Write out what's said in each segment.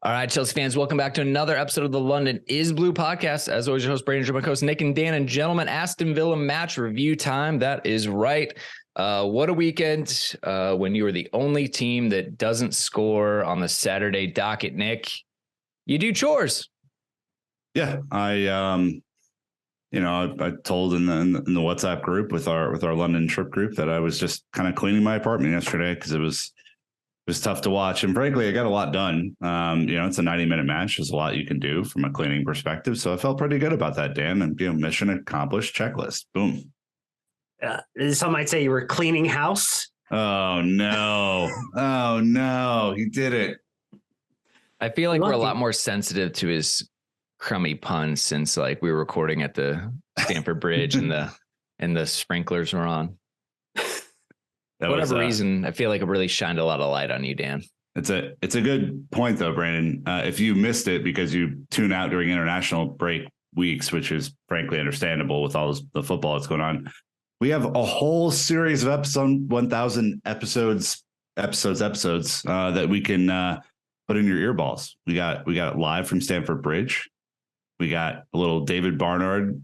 All right, Chelsea fans, welcome back to another episode of the London is Blue podcast. As always, your host, Brandon, my co-host, Nick and Dan, and gentlemen, Aston Villa match review time. That is right. What a weekend when you were the only team that doesn't score on the Saturday docket, Nick. You do chores. Yeah, I told in the WhatsApp group with our London trip group that I was just kind of cleaning my apartment yesterday because it was tough to watch. And frankly, I got a lot done. It's a 90-minute match. There's a lot you can do from a cleaning perspective. So I felt pretty good about that, Dan. And, mission accomplished, checklist. Boom. Some might say you were cleaning house. Oh, no. Oh, no. He did it. I feel like we're a lot more sensitive to his crummy puns since we were recording at the Stamford Bridge and the sprinklers were on. For whatever reason, I feel like it really shined a lot of light on you, Dan. It's a good point, though, Brandon. If you missed it because you tune out during international break weeks, which is frankly understandable with all the football that's going on, we have a whole series of episode 1,000 episodes that we can put in your earballs. We got it live from Stamford Bridge. We got a little David Barnard,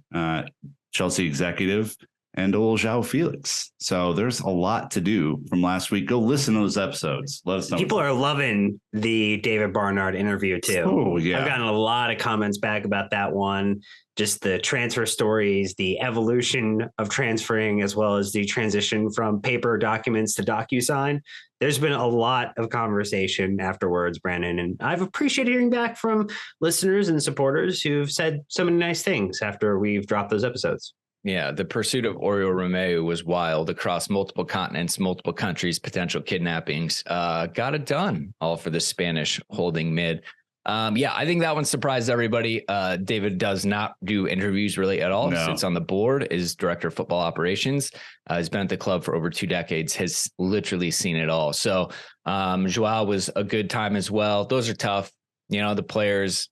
Chelsea executive, and a little João Felix. So there's a lot to do from last week. Go listen to those episodes. Let us know. People are loving the David Barnard interview too. Oh, yeah. I've gotten a lot of comments back about that one. Just the transfer stories, the evolution of transferring, as well as the transition from paper documents to DocuSign. There's been a lot of conversation afterwards, Brandon, and I've appreciated hearing back from listeners and supporters who've said so many nice things after we've dropped those episodes. Yeah, the pursuit of Oriol Romeu was wild across multiple continents, multiple countries, potential kidnappings. Got it done, all for the Spanish holding mid. I think that one surprised everybody. David does not do interviews really at all. No. Sits on the board, is director of football operations. He's been at the club for over 2 decades, has literally seen it all. So Joao was a good time as well. Those are tough. The players,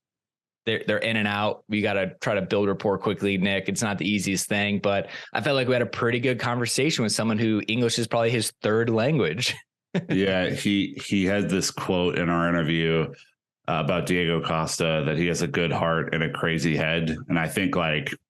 they're in and out. We got to try to build rapport quickly, Nick. It's not the easiest thing, but I felt like we had a pretty good conversation with someone who English is probably his third language. Yeah, he had this quote in our interview about Diego Costa that he has a good heart and a crazy head. And I think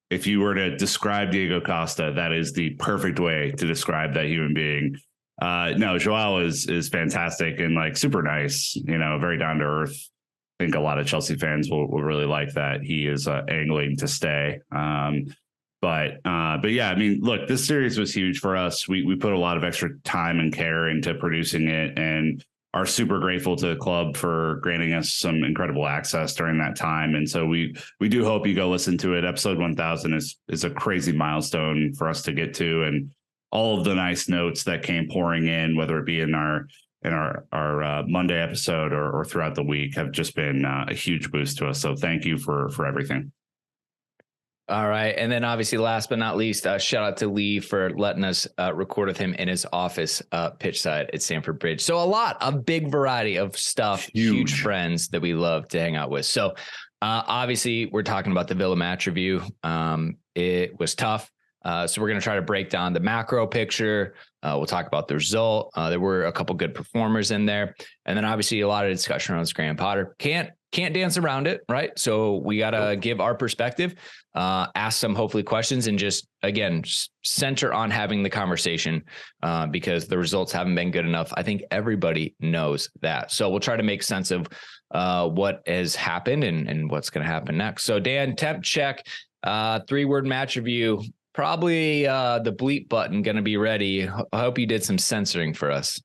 if you were to describe Diego Costa, that is the perfect way to describe that human being. No, Joao is fantastic and super nice, very down to earth. I think a lot of Chelsea fans will really like that. He is angling to stay. But yeah, look, this series was huge for us. We put a lot of extra time and care into producing it and are super grateful to the club for granting us some incredible access during that time. And so we do hope you go listen to it. Episode 1,000 is a crazy milestone for us to get to. And all of the nice notes that came pouring in, whether it be in our Monday episode or throughout the week, have just been a huge boost to us. So thank you for everything. All right. And then obviously, last but not least, shout out to Lee for letting us record with him in his office pitch side at Stamford Bridge. So a big variety of stuff, huge friends that we love to hang out with. So obviously, we're talking about the Villa match review. It was tough. So we're going to try to break down the macro picture. We'll talk about the result. There were a couple good performers in there. And then obviously a lot of discussion around Graham Potter. Can't dance around it, right? So we got to give our perspective, ask some hopefully questions, and just center on having the conversation because the results haven't been good enough. I think everybody knows that. So we'll try to make sense of what has happened and what's going to happen next. So Dan, temp check, 3-word match review. Probably the bleep button going to be ready. I hope you did some censoring for us.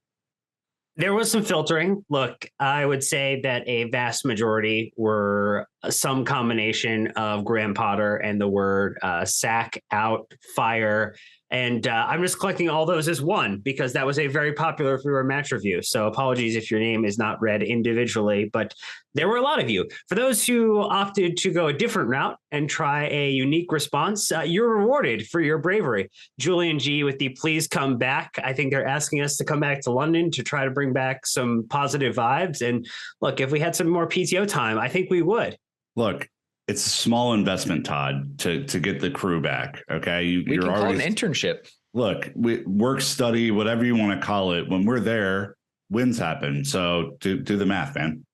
There was some filtering. Look, I would say that a vast majority were some combination of Graham Potter and the word sack, out, fire. And I'm just collecting all those as one because that was a very popular 3-word match review. So apologies if your name is not read individually, but there were a lot of you. For those who opted to go a different route and try a unique response, you're rewarded for your bravery. Julian G with the please come back. I think they're asking us to come back to London to try to bring back some positive vibes. And look, if we had some more PTO time, I think we would. Look, it's a small investment, Todd, to get the crew back. Okay. You're can already call it an internship. Look, work, study, whatever you want to call it. When we're there, wins happen. So do the math, man.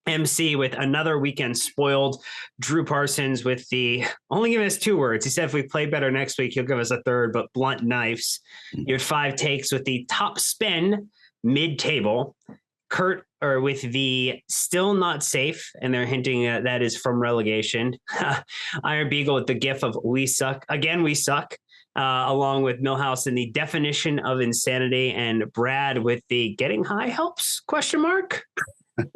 MC with another weekend spoiled. Drew Parsons with the only giving us 2 words. He said if we play better next week, he'll give us a third, but blunt knives. You had 5 takes with the top spin mid-table. Kurt or with the still not safe, and they're hinting that is from relegation. Iron Beagle with the gif of we suck. Again, we suck. Along with Millhouse in the definition of insanity, and Brad with the getting high helps ? There's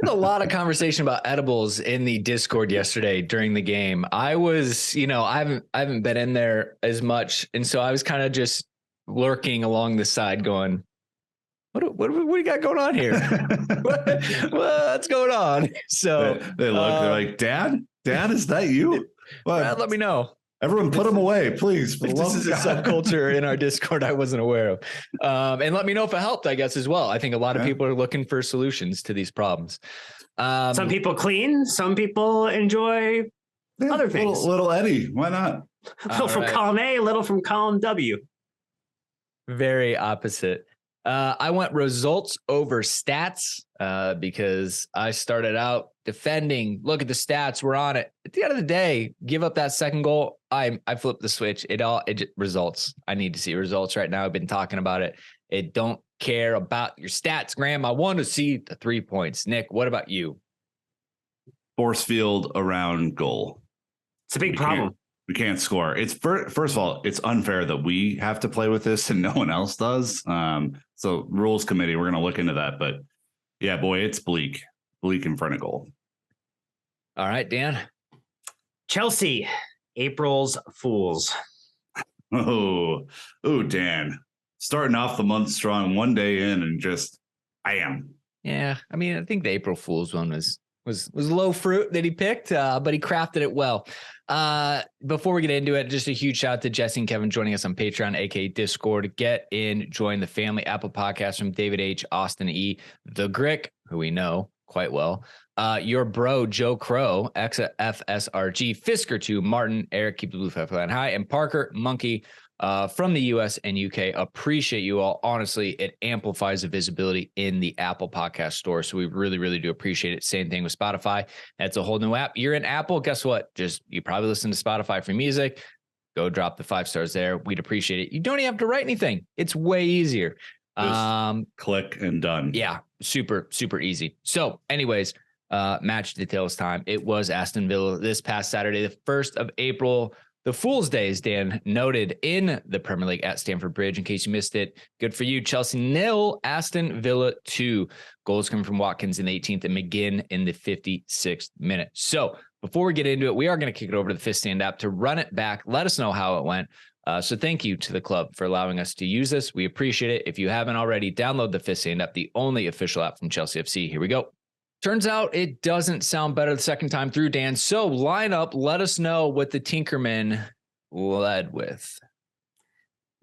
a lot of conversation about edibles in the Discord yesterday during the game. I was, I haven't been in there as much, and so I was kind of just lurking along the side, going, "What do you got going on here? What's going on?" So they look, they're like, "Dad, is that you? Brad, let me know." Everyone put them away, please. This is a subculture in our Discord I wasn't aware of. And let me know if it helped, I guess, as well. I think a lot of people are looking for solutions to these problems. Some people clean. Some people enjoy other things. Little Eddie. Why not? A little from column A, a little from column W. Very opposite. I went results over stats because I started out defending. Look at the stats. We're on it. At the end of the day, give up that second goal. I flipped the switch. It results. I need to see results right now. I've been talking about it. It don't care about your stats, Graham. I want to see the 3 points. Nick, what about you? Force field around goal. It's a big problem. We can't score. It's first of all, it's unfair that we have to play with this and no one else does. So rules committee, we're going to look into that. But yeah, boy, it's bleak in front of goal. All right, Dan. Chelsea, April's Fools. Oh, Dan. Starting off the month strong, one day in, and just I am. Yeah, I mean, I think the April Fool's one was low fruit that he picked, but he crafted it well. Before we get into it, just a huge shout out to Jesse and Kevin joining us on Patreon, aka Discord. Get in, join the family. Apple Podcast from David H, Austin E, the Grick, who we know quite well. Your bro Joe Crow, XFSRG, Fisker 2, Martin, Eric, keep the blue flag high, and Parker Monkey. From the US and UK. Appreciate you all. Honestly, it amplifies the visibility in the Apple Podcast store. So we really, really do appreciate it. Same thing with Spotify. That's a whole new app. You're in Apple. Guess what? You probably listen to Spotify for music. Go drop the 5 stars there. We'd appreciate it. You don't even have to write anything. It's way easier. Just click and done. Yeah, super, super easy. So anyways, match details time. It was Aston Villa this past Saturday, the 1st of April. The Fool's Day, as Dan noted, in the Premier League at Stamford Bridge. In case you missed it, good for you. Chelsea 0, Aston Villa 2. Goals coming from Watkins in the 18th and McGinn in the 56th minute. So before we get into it, we are going to kick it over to the Fifth Stand app to run it back. Let us know how it went. So thank you to the club for allowing us to use this. We appreciate it. If you haven't already, download the Fifth Stand app, the only official app from Chelsea FC. Here we go. Turns out it doesn't sound better the second time through, Dan. So line up. Let us know what the Tinkerman led with.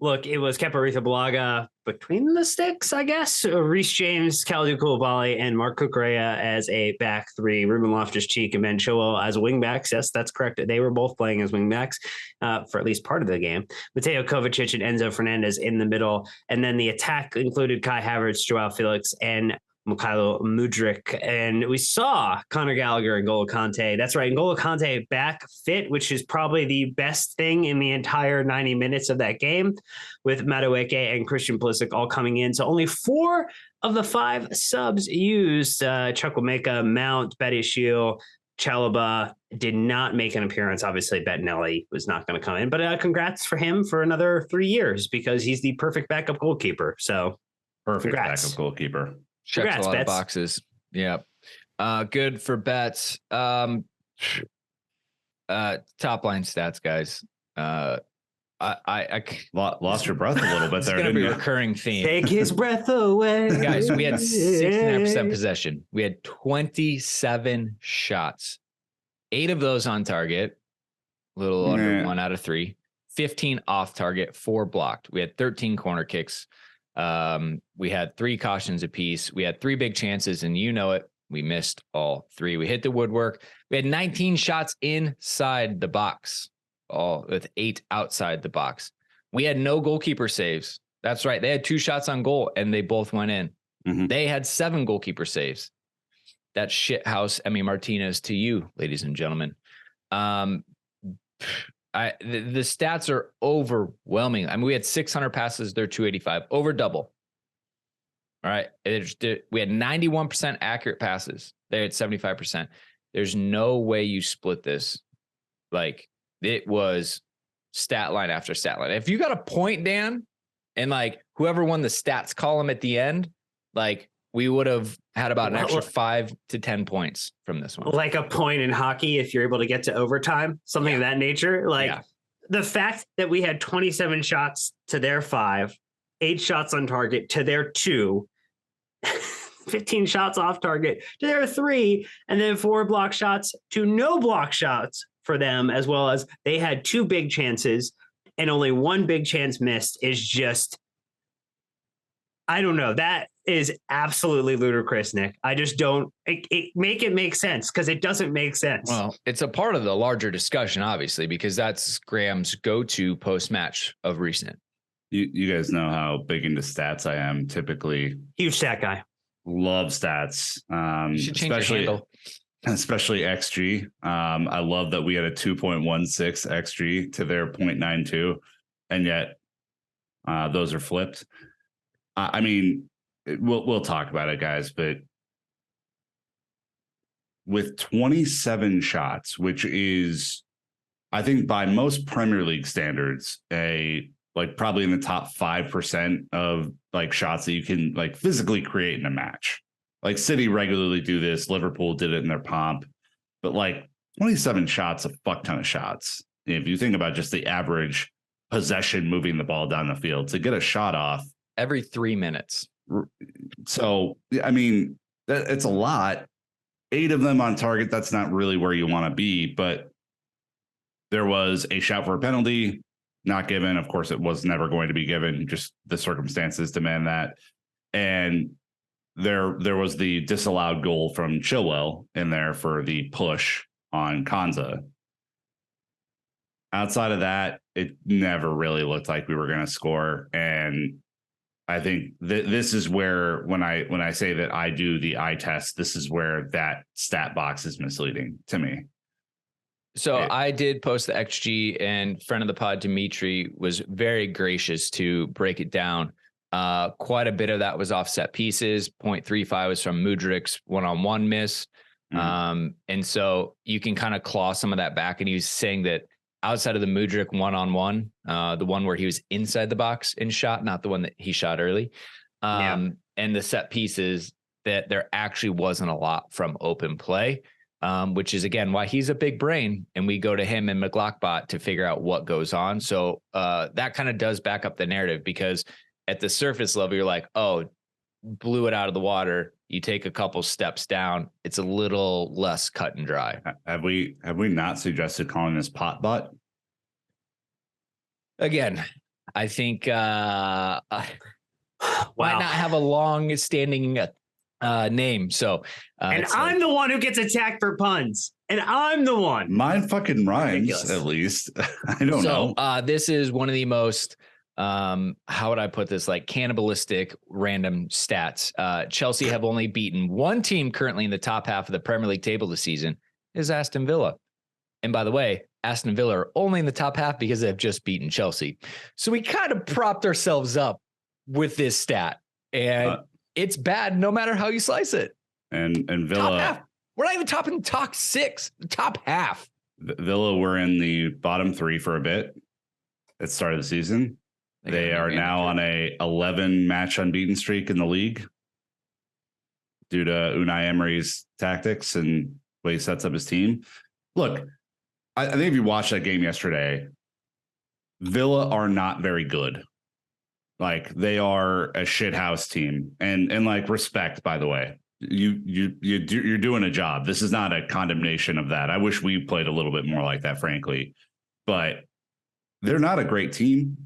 Look, it was Kepa Arrizabalaga between the sticks, I guess. Reece James, Kalidou Koulibaly, and Marc Cucurella as a back 3. Ruben Loftus-Cheek and Ben Chilwell as wingbacks. Yes, that's correct. They were both playing as wingbacks for at least part of the game. Mateo Kovacic and Enzo Fernandez in the middle. And then the attack included Kai Havertz, Joao Felix, and Mykhailo Mudryk, and we saw Conor Gallagher and N'Golo Kante. That's right, N'Golo Kante back fit, which is probably the best thing in the entire 90 minutes of that game, with Madueke and Christian Pulisic all coming in. So only 4 of the 5 subs used. Chukwuemeka, Mount, Badiashile, Chalobah did not make an appearance. Obviously, Bettinelli was not going to come in, but congrats for him for another 3 years because he's the perfect backup goalkeeper. So perfect congrats. Backup goalkeeper. Checks a lot of boxes. Yeah. Good for bets. Top line stats, guys. I lost your breath a little bit there. It's going to be a recurring theme. Take his breath away. Guys, we had 69% possession. We had 27 shots. 8 of those on target. A little under 1 out of 3. 15 off target, 4 blocked. We had 13 corner kicks. We had 3 cautions apiece. We had 3 big chances, and you know it. We missed all 3. We hit the woodwork. We had 19 shots inside the box, all with 8 outside the box. We had no goalkeeper saves. That's right. They had 2 shots on goal, and they both went in. Mm-hmm. They had 7 goalkeeper saves. that shit house Emmy Martinez to you, ladies and gentlemen. The stats are overwhelming. I mean, we had 600 passes, they're 285, over double. All right. We had 91% accurate passes. They're at 75%. There's no way you split this. Like, it was stat line after stat line. If you got a point, Dan, and like whoever won the stats column at the end, like we would have had about an extra 5 to 10 points from this one. Like a point in hockey, if you're able to get to overtime, something of that nature. Like the fact that we had 27 shots to their 5, 8 shots on target to their 2, 15 shots off target to their 3, and then 4 block shots to no block shots for them, as well as they had 2 big chances and only 1 big chance missed is just, I don't know. That is absolutely ludicrous, Nick. I just don't make it make sense, because it doesn't make sense. Well, it's a part of the larger discussion, obviously, because that's Graham's go-to post-match of recent. You guys know how big into stats I am. Typically, huge stat guy. Love stats. You should change your handle. Especially XG. I love that we had a 2.16 XG to their 0.92, and yet those are flipped. I mean, we'll talk about it, guys, but with 27 shots, which is, I think, by most Premier League standards, probably in the top 5% of like shots that you can like physically create in a match. Like City regularly do this. Liverpool did it in their pomp, but like 27 shots, a fuck ton of shots. If you think about just the average possession moving the ball down the field to get a shot off every 3 minutes. So, I mean, it's a lot. 8 of them on target. That's not really where you want to be, but there was a shout for a penalty, not given. Of course, it was never going to be given. Just the circumstances demand that. And there was the disallowed goal from Chilwell in there for the push on Konza. Outside of that, it never really looked like we were going to score. And I think this is where, when I say that I do the eye test, this is where that stat box is misleading to me. So I did post the XG, and friend of the pod, Dimitri, was very gracious to break it down. Quite a bit of that was offset pieces. 0.35 was from Mudrik's one-on-one miss. And so you can kind of claw some of that back. And he was saying that outside of the Mudrik one-on-one, the one where he was inside the box and shot, not the one that he shot early, and the set pieces, that there actually wasn't a lot from open play. Which is, again, why he's a big brain, and we go to him and McLockbot to figure out what goes on. So that kind of does back up the narrative, because at the surface level, you're like, oh, blew it out of the water. You take a couple steps down, it's a little less cut and dry. Have we not suggested calling this pot butt? Again, I think might not have a long standing name. So, and I'm the one who gets attacked for puns, and I'm the one. Mine fucking rhymes. Ridiculous. At least. I don't know. This is one of the most, how would I put this? Like cannibalistic random stats. Chelsea have only beaten one team currently in the top half of the Premier League table this season, is Aston Villa. And by the way, Aston Villa are only in the top half because they've just beaten Chelsea. So we kind of propped ourselves up with this stat, and it's bad no matter how you slice it. And Villa, top half. We're not even top in the top 6, the top half. Villa were in the bottom 3 for a bit at the start of the season. They are now on a 11 match unbeaten streak in the league due to Unai Emery's tactics and the way he sets up his team. Look, I think if you watched that game yesterday, Villa are not very good. Like, they are a shithouse team, and like, respect, by the way, you're doing a job. This is not a condemnation of that. I wish we played a little bit more like that, frankly, but they're not a great team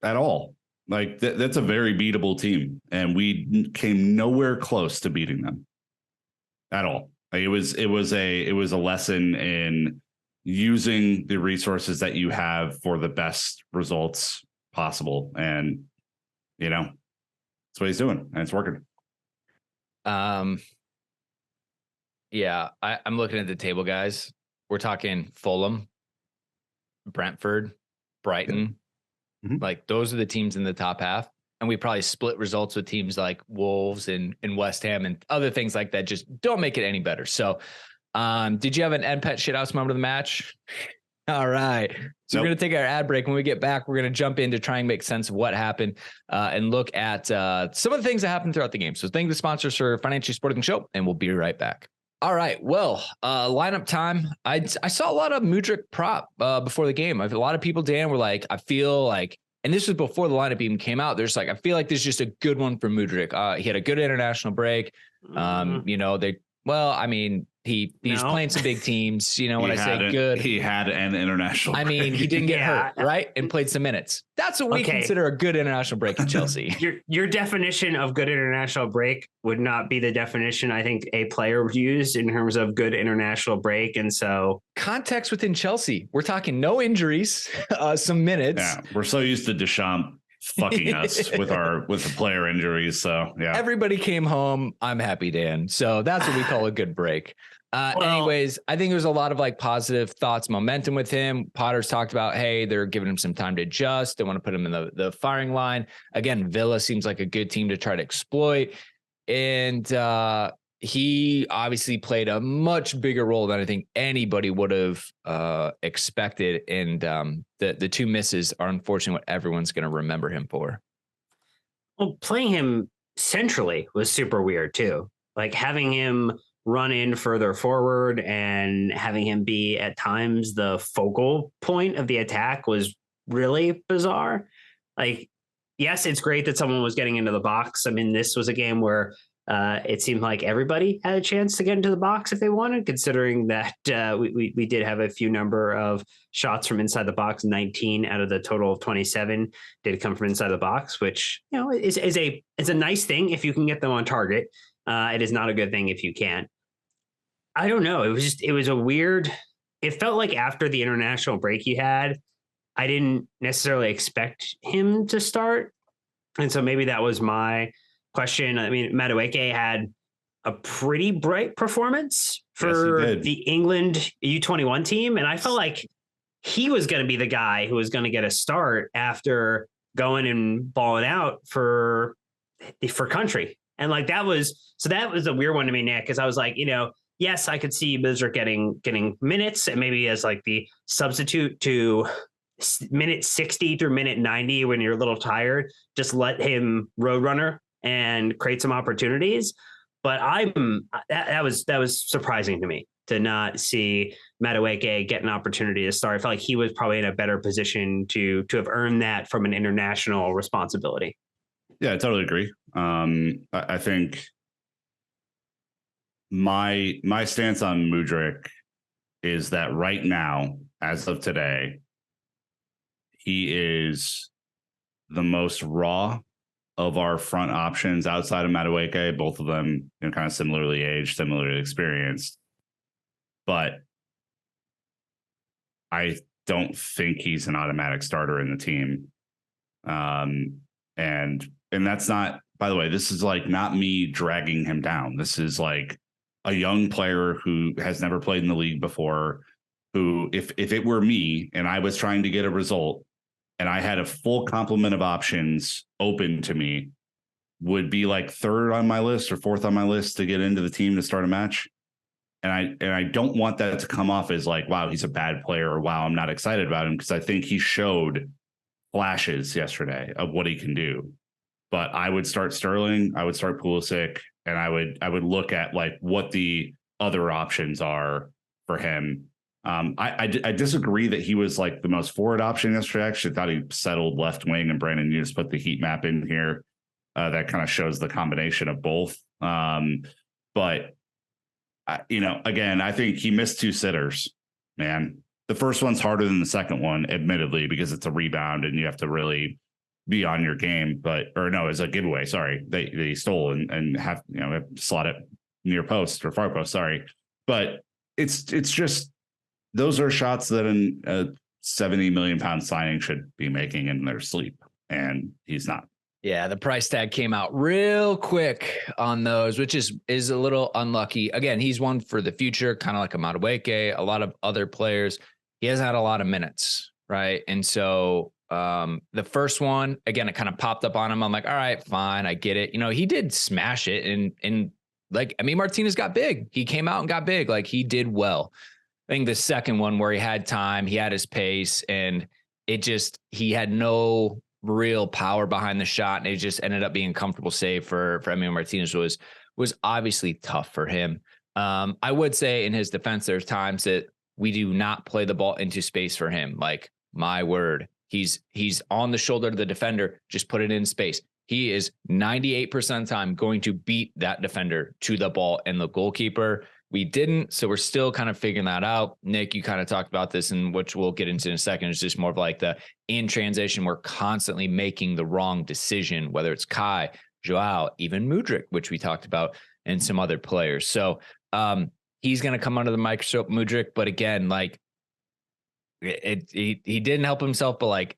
at all. Like, that's a very beatable team, and we came nowhere close to beating them at all. Like, it was a lesson in using the resources that you have for the best results possible, and that's what he's doing, and it's working. Yeah, I'm looking at the table, guys. We're talking Fulham, Brentford, Brighton. Mhm. Like those are the teams in the top half. And we probably split results with teams like Wolves and West Ham and other things like that. Just don't make it any better. So did you have an NPET shithouse moment of the match? All right. So Nope. we're going to take our ad break. When we get back, we're going to jump in to try and make sense of what happened and look at some of the things that happened throughout the game. So thank the sponsors for financially supporting the show, and we'll be right back. All right. Well, lineup time. I saw a lot of Mudryk prop before the game. A lot of people, Dan, were like, I feel like, and this was before the lineup even came out. There's like, I feel like this is just a good one for Mudryk. He had a good international break. He's playing some big teams. When I say good, he had an international break. he didn't get hurt, right? And played some minutes. That's what we consider a good international break in Chelsea. Your definition of good international break would not be the definition I think a player would use in terms of good international break. And so context within Chelsea, we're talking no injuries, some minutes. Yeah, we're so used to Deschamps fucking us with the player injuries. So yeah, everybody came home. I'm happy, Dan. So that's what we call a good break. Anyways, I think there's a lot of like positive thoughts, momentum with him. Potter's talked about, hey, they're giving him some time to adjust. They want to put him in the firing line. Again, Villa seems like a good team to try to exploit. And he obviously played a much bigger role than I think anybody would have expected. And the two misses are unfortunately what everyone's going to remember him for. Well, playing him centrally was super weird too. Like having him run in further forward and having him be at times the focal point of the attack was really bizarre. Like, yes, it's great that someone was getting into the box. I mean, this was a game where it seemed like everybody had a chance to get into the box if they wanted, considering that we did have a few number of shots from inside the box. 19 out of the total of 27 did come from inside the box, which is a nice thing if you can get them on target. It is not a good thing if you can't. I don't know. It was a weird. It felt like after the international break he had, I didn't necessarily expect him to start, and so maybe that was my question. I mean, Madueke had a pretty bright performance for the England U21 team, and I felt like he was going to be the guy who was going to get a start after going and balling out for country. And like that was a weird one to me, Nick, because I was like, yes, I could see Mudryk getting minutes and maybe as like the substitute to minute 60 through minute 90 when you're a little tired, just let him roadrunner and create some opportunities. But that was surprising to me to not see Madueke get an opportunity to start. I felt like he was probably in a better position to have earned that from an international responsibility. Yeah, I totally agree. I think my stance on Mudryk is that right now, as of today, he is the most raw of our front options outside of Madueke, both of them kind of similarly aged, similarly experienced. But I don't think he's an automatic starter in the team. And that's not, by the way, this is like not me dragging him down. This is like a young player who has never played in the league before, who, if it were me and I was trying to get a result and I had a full complement of options open to me, would be like third on my list or fourth on my list to get into the team to start a match. And I don't want that to come off as like, wow, he's a bad player, or wow, I'm not excited about him, because I think he showed flashes yesterday of what he can do. But I would start Sterling, I would start Pulisic, and I would look at like what the other options are for him. I disagree that he was like the most forward option yesterday. I actually thought he settled left wing, and Brandon, you just put the heat map in here. That kind of shows the combination of both. But again, I think he missed two sitters, man. The first one's harder than the second one, admittedly, because it's a rebound and you have to really be on your game. It's a giveaway. Sorry. They stole and have slot it near post or far post. Sorry. But it's just, those are shots that a 70 million pound signing should be making in their sleep. And he's not. Yeah, the price tag came out real quick on those, which is a little unlucky. Again, he's one for the future, kind of like a Madueke, a lot of other players. He hasn't had a lot of minutes, right? And so the first one, again, it kind of popped up on him. I'm like, all right, fine, I get it. He did smash it, and like, I mean, Martinez got big. He came out and got big. Like, he did well. I think the second one where he had time, he had his pace, and he had no real power behind the shot, and it just ended up being a comfortable save for Emil Martinez. Was obviously tough for him. I would say in his defense, there's times that we do not play the ball into space for him. Like, my word, he's on the shoulder of the defender, just put it in space. He is 98% of the time going to beat that defender to the ball and the goalkeeper. We didn't, so we're still kind of figuring that out. Nick, you kind of talked about this, and which we'll get into in a second. It's just more of like in transition, we're constantly making the wrong decision, whether it's Kai, Joao, even Mudryk, which we talked about, and some other players. So he's going to come under the microscope, Mudryk. But again, like he didn't help himself, but like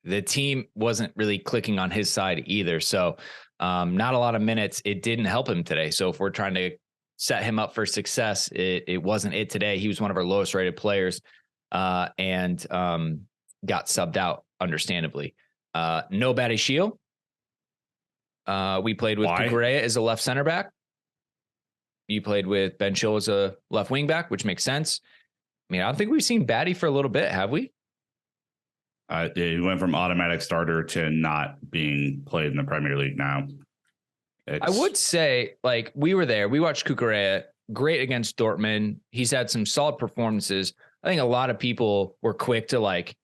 the team wasn't really clicking on his side either. So not a lot of minutes. It didn't help him today. So if we're trying to set him up for success, it wasn't it today. He was one of our lowest rated players and got subbed out, understandably. No Batty Shield. We played with Cucurella as a left center back. You played with Ben Chilwell as a left wing back, which makes sense. I mean, I don't think we've seen Batty for a little bit, have we? He went from automatic starter to not being played in the Premier League now. I would say, like, we were there. We watched Cucurella, great against Dortmund. He's had some solid performances. I think a lot of people were quick to like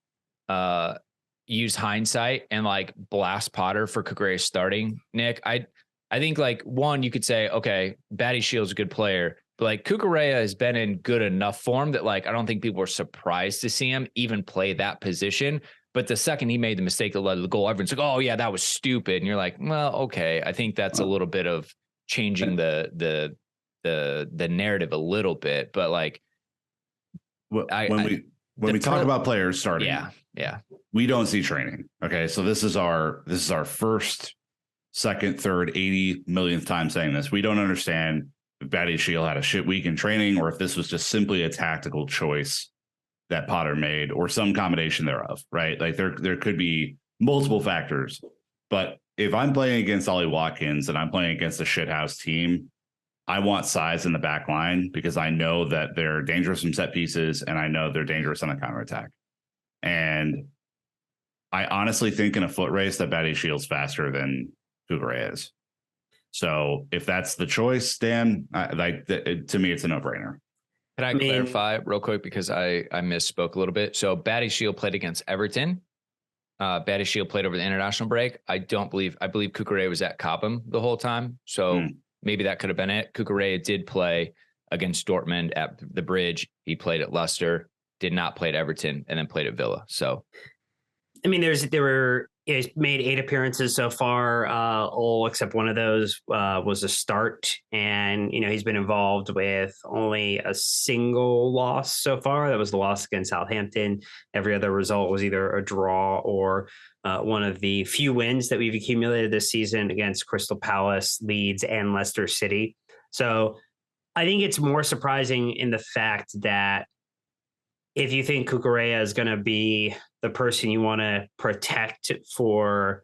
use hindsight and like blast Potter for Cucurella starting. Nick, I think like one, you could say, okay, Batty Shield's a good player, but like Cucurella has been in good enough form that like I don't think people were surprised to see him even play that position. But the second he made the mistake that led to the goal, everyone's like, "Oh yeah, that was stupid." And you're like, "Well, okay." I think that's a little bit of changing the narrative a little bit. But like, when we talk about players starting, yeah, we don't see training. Okay, so this is our first, second, third, 80 millionth time saying this. We don't understand if Batty Shield had a shit week in training, or if this was just simply a tactical choice that Potter made, or some combination thereof, right? Like there could be multiple factors, but if I'm playing against Ollie Watkins and I'm playing against a shithouse team, I want size in the back line because I know that they're dangerous from set pieces and I know they're dangerous on the counterattack. And I honestly think in a foot race that Batty Shield's faster than Cucurella is. So if that's the choice, Dan, to me, it's a no-brainer. Can I clarify real quick because I misspoke a little bit? So Batty Shield played against Everton. Batty Shield played over the international break. I believe Cucurella was at Cobham the whole time. So maybe that could have been it. Cucurella did play against Dortmund at the Bridge. He played at Leicester, did not play at Everton, and then played at Villa. So, I mean, he's made 8 appearances so far. All except one of those was a start, and he's been involved with only a single loss so far. That was the loss against Southampton. Every other result was either a draw or one of the few wins that we've accumulated this season against Crystal Palace, Leeds, and Leicester City. So I think it's more surprising in the fact that if you think Cucurella is going to be the person you want to protect for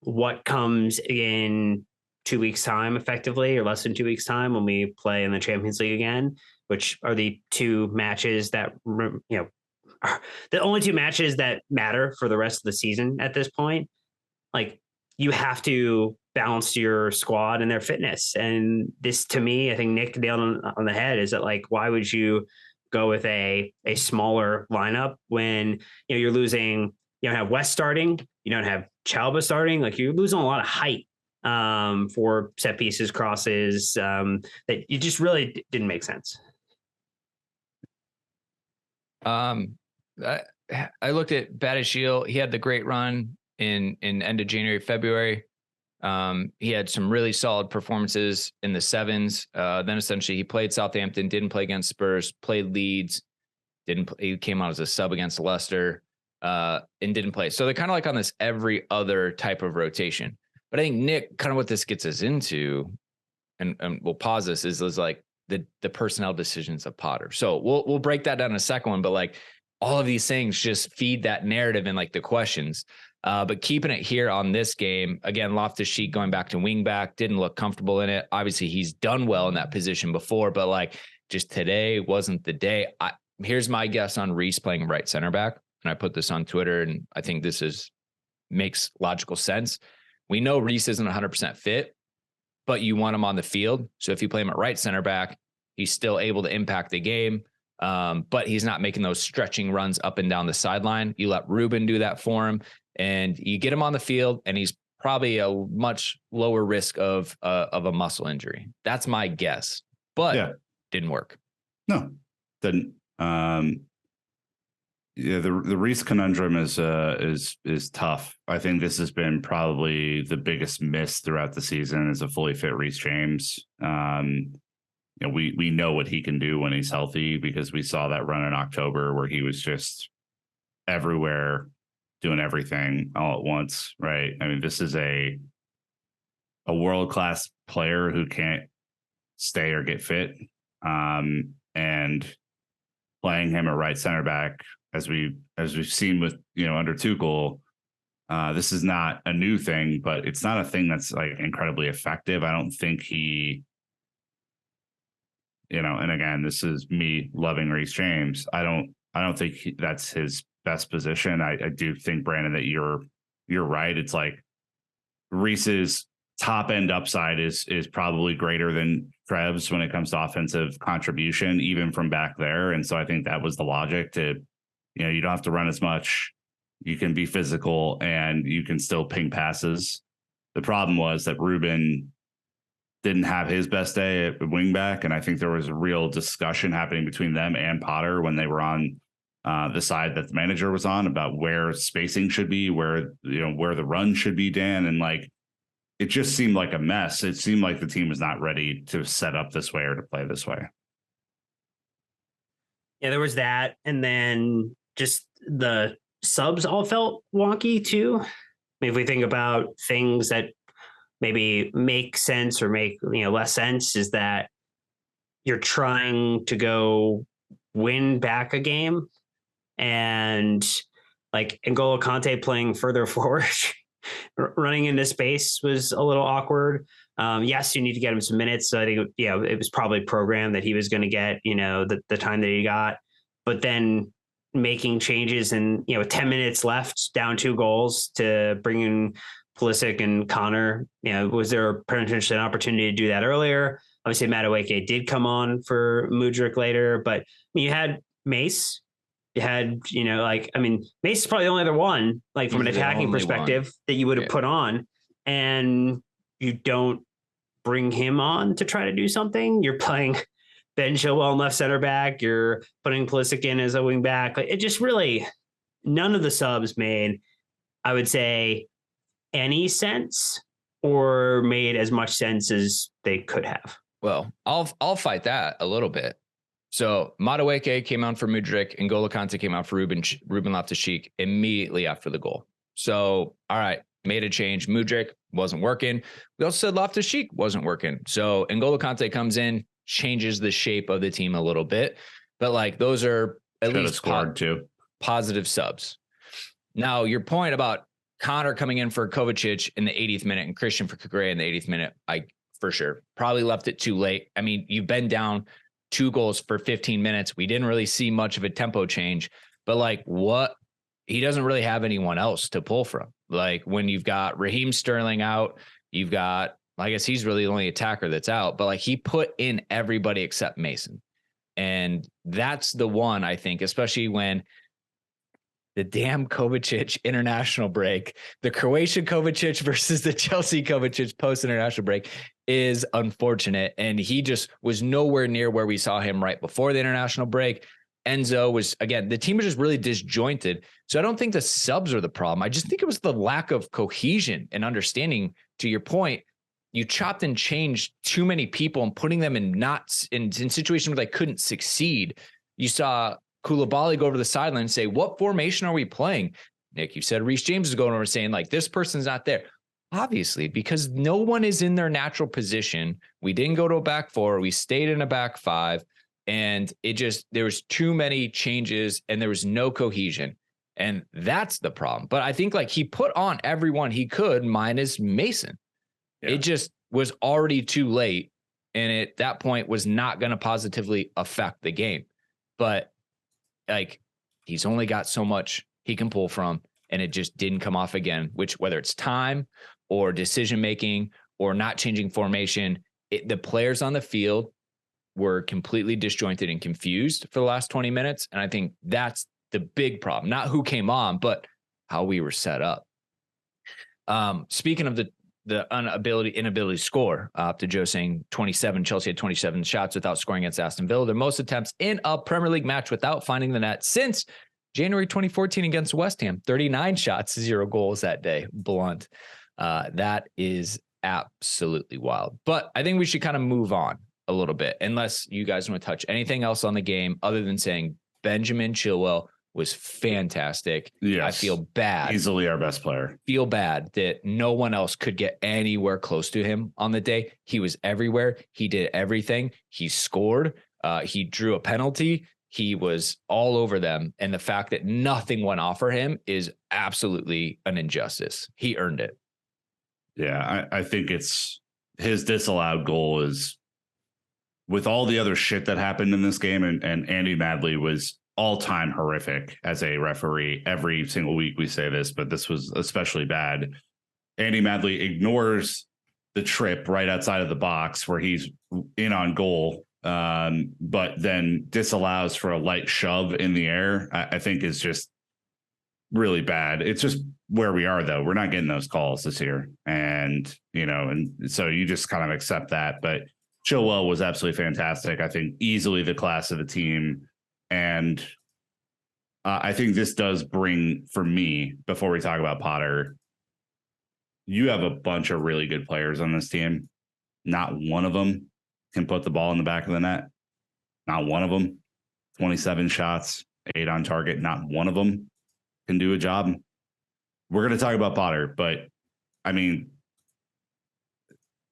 what comes in 2 weeks' time, effectively, or less than 2 weeks' time when we play in the Champions League again, which are the 2 matches that, are the only 2 matches that matter for the rest of the season at this point. Like, you have to balance your squad and their fitness. And this, to me, I think Nick nailed on the head, is that, like, why would you go with a smaller lineup when you're losing? You don't have West starting, you don't have Chalba starting. Like, you're losing a lot of height for set pieces, crosses, that you just really didn't make sense. I looked at Batty Shield. He had the great run in end of January, February. He had some really solid performances in the sevens. Then essentially he played Southampton, didn't play against Spurs, played Leeds, he came out as a sub against Leicester, and didn't play. So they're kind of like on this every other type of rotation. But I think, Nick, kind of what this gets us into, and we'll pause this, is like the personnel decisions of Potter. So we'll break that down in a second one, but like all of these things just feed that narrative and like the questions. But keeping it here on this game, again, Loftus-Cheek going back to wing back, didn't look comfortable in it. Obviously, he's done well in that position before, but like just today wasn't the day. Here's my guess on Reece playing right center back. And I put this on Twitter, and I think this makes logical sense. We know Reece isn't 100% fit, but you want him on the field. So if you play him at right center back, he's still able to impact the game. But he's not making those stretching runs up and down the sideline. You let Ruben do that for him, and you get him on the field, and he's probably a much lower risk of a muscle injury. That's my guess, but didn't work. No, didn't. The Reece conundrum is tough. I think this has been probably the biggest miss throughout the season is a fully fit Reece James. We know what he can do when he's healthy because we saw that run in October where he was just everywhere doing everything all at once, right? I mean, this is a world-class player who can't stay or get fit. And playing him at right center back, as we've seen with, under Tuchel, this is not a new thing, but it's not a thing that's like incredibly effective. I don't think he, and again, this is me loving Reece James. I don't think that's his best position. I do think, Brandon, that you're right. It's like Reece's top end upside is probably greater than Trev's when it comes to offensive contribution, even from back there. And so I think that was the logic to, you don't have to run as much. You can be physical and you can still ping passes. The problem was that Ruben didn't have his best day at wingback. And I think there was a real discussion happening between them and Potter when they were on the side that the manager was on about where spacing should be, where the run should be, Dan. And like, it just seemed like a mess. It seemed like the team was not ready to set up this way or to play this way. Yeah, there was that. And then just the subs all felt wonky too. I mean, if we think about things that maybe make sense or make less sense, is that you're trying to go win back a game, and like N'Golo Kante playing further forward, running into space was a little awkward. Yes, you need to get him some minutes. So I think it was probably programmed that he was going to get the time that he got, but then making changes and 10 minutes left, down 2 goals, to bring in Pulisic and Connor. Was there potentially an opportunity to do that earlier? Obviously, Madueke did come on for Mudryk later, but you had Mace. You had, Mace is probably the only other one, like from an attacking perspective, that you would have put on, and you don't bring him on to try to do something. You're playing Ben Chilwell on left center back. You're putting Pulisic in as a wing back. Like, it just really, none of the subs made, I would say, any sense or made as much sense as they could have. Well, I'll fight that a little bit. So Madueke came on for Mudryk, and N'Golo Kante came out for Ruben Loftus-Cheek immediately after the goal. So, all right, made a change. Mudryk wasn't working. We also said Loftus-Cheek wasn't working. So N'Golo Kante comes in, changes the shape of the team a little bit. But like, those are at least positive subs. Now, your point about Connor coming in for Kovacic in the 80th minute and Christian for Kagre in the 80th minute, I for sure probably left it too late. I mean, you've been down 2 goals for 15 minutes. We didn't really see much of a tempo change, but like, he doesn't really have anyone else to pull from. Like, when you've got Raheem Sterling out, you've got, I guess he's really the only attacker that's out, but like, he put in everybody except Mason. And that's the one, I think, especially when the damn Kovacic international break, the Croatian Kovacic versus the Chelsea Kovacic post-international break, is unfortunate. And he just was nowhere near where we saw him right before the international break. Enzo was, again, the team was just really disjointed. So I don't think the subs are the problem. I just think it was the lack of cohesion and understanding. To your point, you chopped and changed too many people and putting them in situations where they couldn't succeed. You saw Koulibaly go over the sideline and say, what formation are we playing? Nick, you said Reece James is going over saying, like, this person's not there. Obviously, because no one is in their natural position. We didn't go to a back four. We stayed in a back five. And there was too many changes and there was no cohesion. And that's the problem. But I think like he put on everyone he could minus Mason. Yeah. It just was already too late. And at that point was not going to positively affect the game. But like he's only got so much he can pull from. And it just didn't come off again, which whether it's time or decision-making or not changing formation, the players on the field were completely disjointed and confused for the last 20 minutes. And I think that's the big problem, not who came on, but how we were set up. Speaking of the inability to score, to Joe saying 27, Chelsea had 27 shots without scoring against Aston Villa. Their most attempts in a Premier League match without finding the net since January 2014 against West Ham, 39 shots, 0 goals that day. Blunt. That is absolutely wild. But I think we should kind of move on a little bit, unless you guys want to touch anything else on the game other than saying Benjamin Chilwell was fantastic. Yes. I feel bad. Easily our best player. Feel bad that no one else could get anywhere close to him on the day. He was everywhere. He did everything. He scored. He drew a penalty. He was all over them. And the fact that nothing went off for him is absolutely an injustice. He earned it. Yeah, I think it's his disallowed goal is with all the other shit that happened in this game. And Andy Madley was all-time horrific as a referee. Every single week we say this, but this was especially bad. Andy Madley ignores the trip right outside of the box where he's in on goal. But then disallows for a light shove in the air, I think is just really bad. It's just where we are, though. We're not getting those calls this year. And so you just kind of accept that. But Chilwell was absolutely fantastic. I think easily the class of the team. And I think this does bring, for me, before we talk about Potter, you have a bunch of really good players on this team. Not one of them can put the ball in the back of the net. Not one of them. 27 shots, 8 on target. Not one of them can do a job. We're going to talk about Potter, but I mean,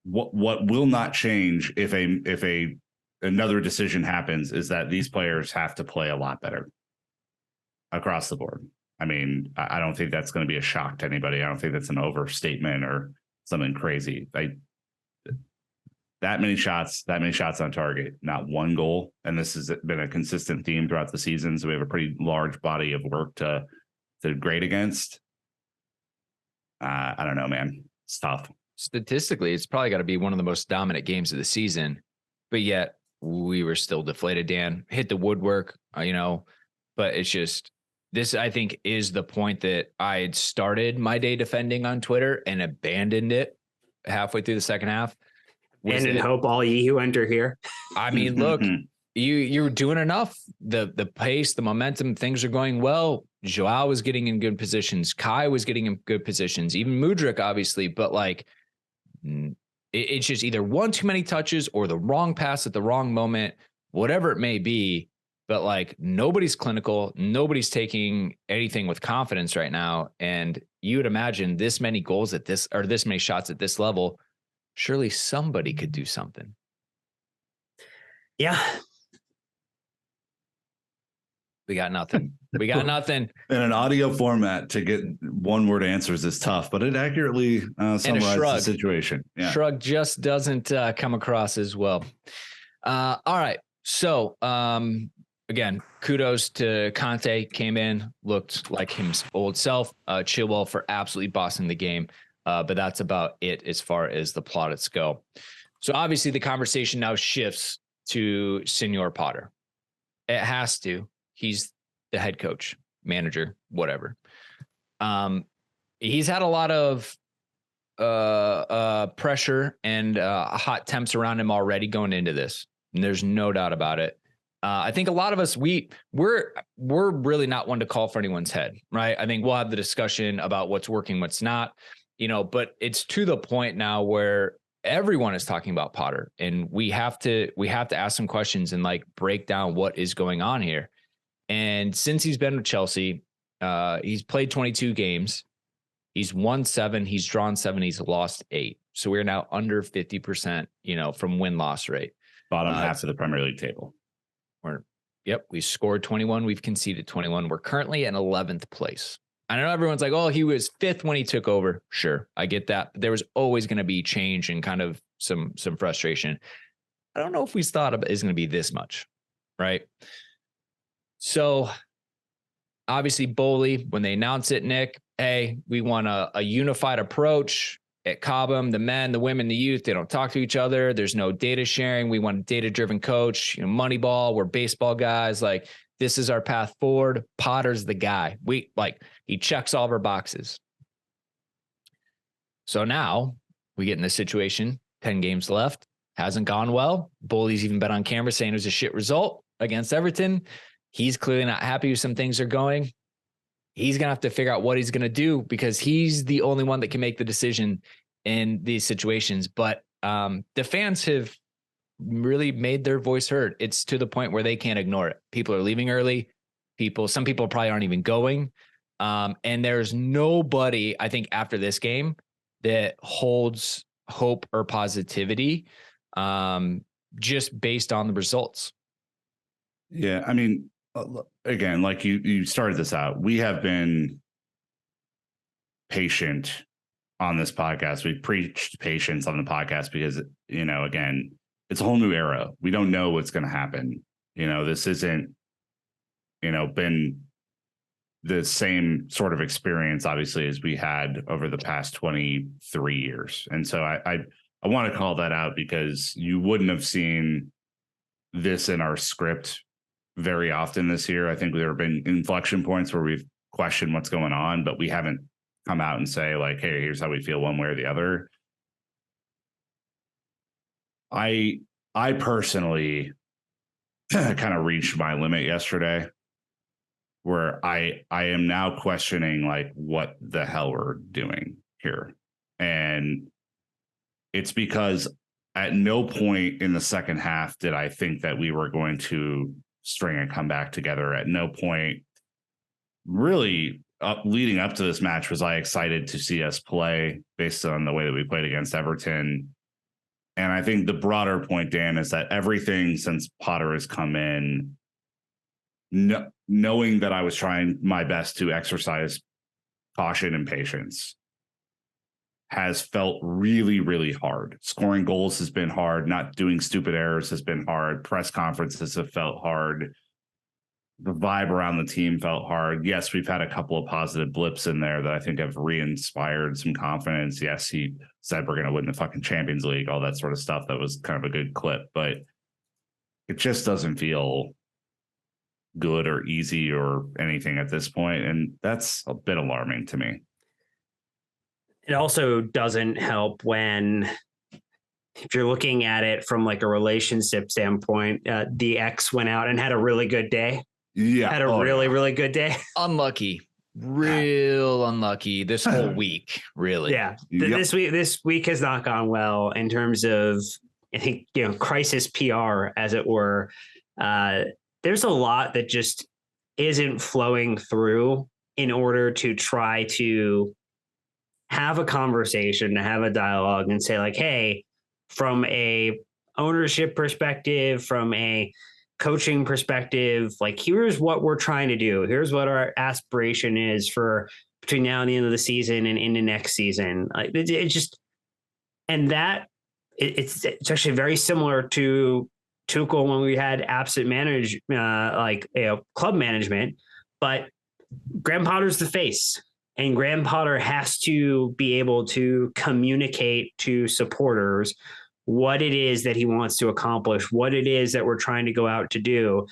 what will not change if another decision happens is that these players have to play a lot better across the board. I mean, I don't think that's going to be a shock to anybody. I don't think that's an overstatement or something crazy. That many shots on target, not one goal. And this has been a consistent theme throughout the season. So we have a pretty large body of work to grade against. I don't know, man. It's tough. Statistically, it's probably got to be one of the most dominant games of the season, but yet we were still deflated, Dan. Hit the woodwork, but it's just, this, I think, is the point that I had started my day defending on Twitter and abandoned it halfway through the second half. And in hope all ye who enter here. I mean, look, you're doing enough. The pace, the momentum, things are going well. Joao was getting in good positions. Kai was getting in good positions. Even Mudryk, obviously. But like, it's just either one too many touches or the wrong pass at the wrong moment, whatever it may be. But like, nobody's clinical. Nobody's taking anything with confidence right now. And you would imagine this many goals at this, or this many shots at this level, surely somebody could do something. Yeah. We got nothing. We got nothing. In an audio format, to get one word answers is tough, but it accurately summarizes the situation. Yeah. Shrug just doesn't come across as well. All right. So, again, kudos to Conte. Came in, looked like his old self. Chilwell for absolutely bossing the game. But that's about it as far as the plaudits go. So obviously the conversation now shifts to Senor Potter. It has to. He's the head coach, manager, whatever. He's had a lot of pressure and hot temps around him already going into this. And there's no doubt about it. I think a lot of us, we're really not one to call for anyone's head, right? I think we'll have the discussion about what's working, what's not. But it's to the point now where everyone is talking about Potter, and we have to ask some questions and like break down what is going on here. And since he's been with Chelsea, he's played 22 games. He's won 7, he's drawn 7, he's lost 8. So we're now under 50%, from win-loss rate. Bottom half of the Premier League table. We scored 21, we've conceded 21. We're currently in 11th place. I know everyone's like, oh, he was 5th when he took over. Sure, I get that. But there was always going to be change and kind of some frustration. I don't know if we thought it was going to be this much, right? So obviously Boehly, when they announced it, Nick, hey, we want a unified approach at Cobham. The men, the women, the youth, they don't talk to each other. There's no data sharing. We want a data-driven coach, Moneyball. We're baseball guys. Like, this is our path forward. Potter's the guy. He checks all of our boxes. So now we get in this situation, 10 games left, hasn't gone well. Boehly's even been on camera saying it was a shit result against Everton. He's clearly not happy with some things are going. He's going to have to figure out what he's going to do because he's the only one that can make the decision in these situations. But the fans have really made their voice heard. It's to the point where they can't ignore it. People are leaving early. Some people probably aren't even going. And there's nobody, I think, after this game that holds hope or positivity just based on the results. Yeah. I mean, again, like you started this out, we have been patient on this podcast. We preached patience on the podcast because, again, it's a whole new era. We don't know what's going to happen. This isn't, been the same sort of experience, obviously, as we had over the past 23 years. And so I want to call that out because you wouldn't have seen this in our script very often this year. I think there have been inflection points where we've questioned what's going on, but we haven't come out and say like, hey, here's how we feel one way or the other. I personally kind of reached my limit yesterday where I am now questioning like what the hell we're doing here. And it's because at no point in the second half did I think that we were going to string a comeback together. At no point really leading up to this match was I excited to see us play based on the way that we played against Everton. And I think the broader point, Dan, is that everything since Potter has come in, knowing that I was trying my best to exercise caution and patience, has felt really, really hard. Scoring goals has been hard. Not doing stupid errors has been hard. Press conferences have felt hard. The vibe around the team felt hard. Yes, we've had a couple of positive blips in there that I think have re-inspired some confidence. Yes, he said we're going to win the fucking Champions League, all that sort of stuff. That was kind of a good clip, but it just doesn't feel good or easy or anything at this point. And that's a bit alarming to me. It also doesn't help when, if you're looking at it from like a relationship standpoint, the ex went out and had a really good day. Yeah. Had a really good day. Unlucky. Real unlucky this whole week, really. Yeah. This week has not gone well in terms of, I think, crisis PR, as it were. There's a lot that just isn't flowing through in order to try to have a conversation, to have a dialogue and say like, hey, from a ownership perspective, from a coaching perspective, like, here's what we're trying to do. Here's what our aspiration is for between now and the end of the season and into next season. Like it's actually very similar to Tuchel when we had absent club management, but Graham Potter's the face, and Graham Potter has to be able to communicate to supporters what it is that he wants to accomplish, what it is that we're trying to go out to do.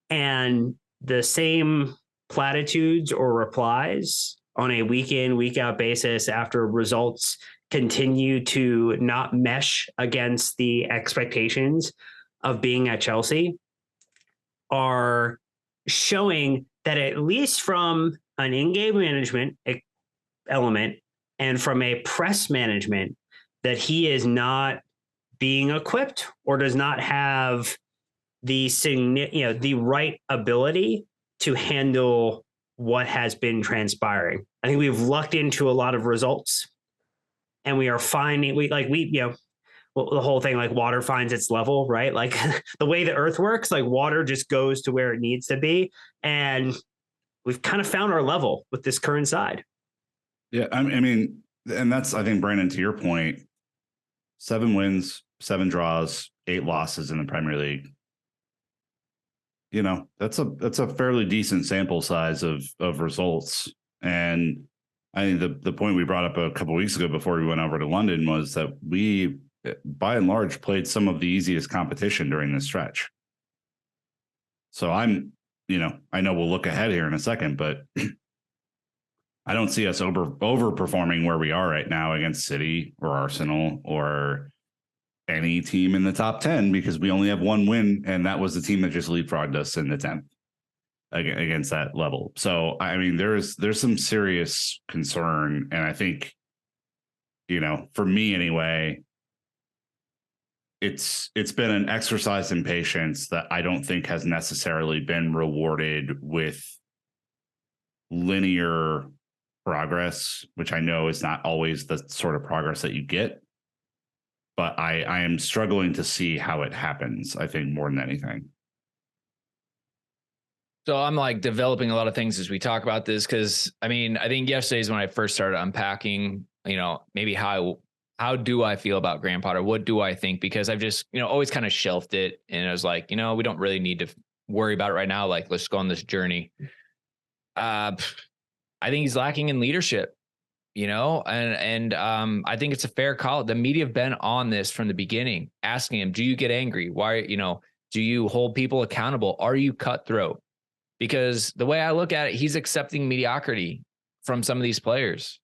And the same platitudes or replies on a week in, week out basis after results continue to not mesh against the expectations of being at Chelsea are showing that, at least from an in-game management element and from a press management, that he is not being equipped or does not have the right ability to handle what has been transpiring. I think we've lucked into a lot of results, and we are finding well, the whole thing, like water finds its level, right? Like the way the earth works, like water just goes to where it needs to be. And we've kind of found our level with this current side. Yeah. I mean, and that's, I think, Brandon, to your point, 7 wins, 7 draws, 8 losses in the Premier League. You know, that's a fairly decent sample size of results. And I think the point we brought up a couple of weeks ago before we went over to London was that we, by and large, played some of the easiest competition during this stretch. So I know we'll look ahead here in a second, but I don't see us overperforming where we are right now against City or Arsenal or any team in the top 10, because we only have 1 win, and that was the team that just leapfrogged us in the 10th against that level. So, I mean, there's some serious concern, and I think, for me anyway, it's been an exercise in patience that I don't think has necessarily been rewarded with linear progress, which I know is not always the sort of progress that you get. But I am struggling to see how it happens, I think, more than anything. So I'm like developing a lot of things as we talk about this, because I mean, I think yesterday is when I first started unpacking, maybe how do I feel about Graham Potter? What do I think? Because I've just, always kind of shelved it. And I was like, we don't really need to worry about it right now. Like, let's go on this journey. I think he's lacking in leadership, and I think it's a fair call. The media have been on this from the beginning, asking him, do you get angry? Why, do you hold people accountable? Are you cutthroat? Because the way I look at it, he's accepting mediocrity from some of these players.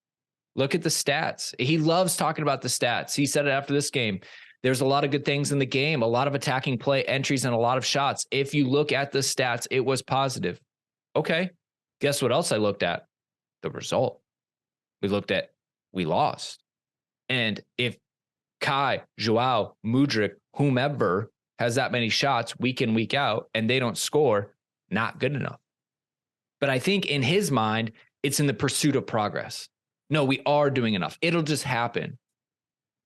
Look at the stats. He loves talking about the stats. He said it after this game. There's a lot of good things in the game, a lot of attacking play entries and a lot of shots. If you look at the stats, it was positive. Okay. Guess what else I looked at? The result. We lost. And if Kai, Joao, Mudryk, whomever has that many shots week in, week out, and they don't score, not good enough. But I think in his mind, it's in the pursuit of progress. No, we are doing enough. It'll just happen.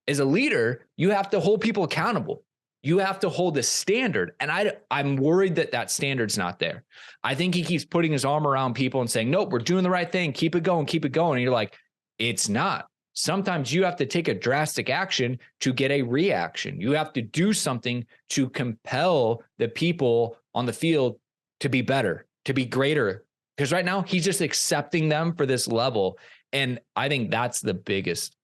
As a leader, you have to hold people accountable. You have to hold a standard. And I'm worried that standard's not there. I think he keeps putting his arm around people and saying, nope, we're doing the right thing. Keep it going, keep it going. And you're like, it's not. Sometimes you have to take a drastic action to get a reaction. You have to do something to compel the people on the field to be better, to be greater. Because right now he's just accepting them for this level. And I think that's the biggest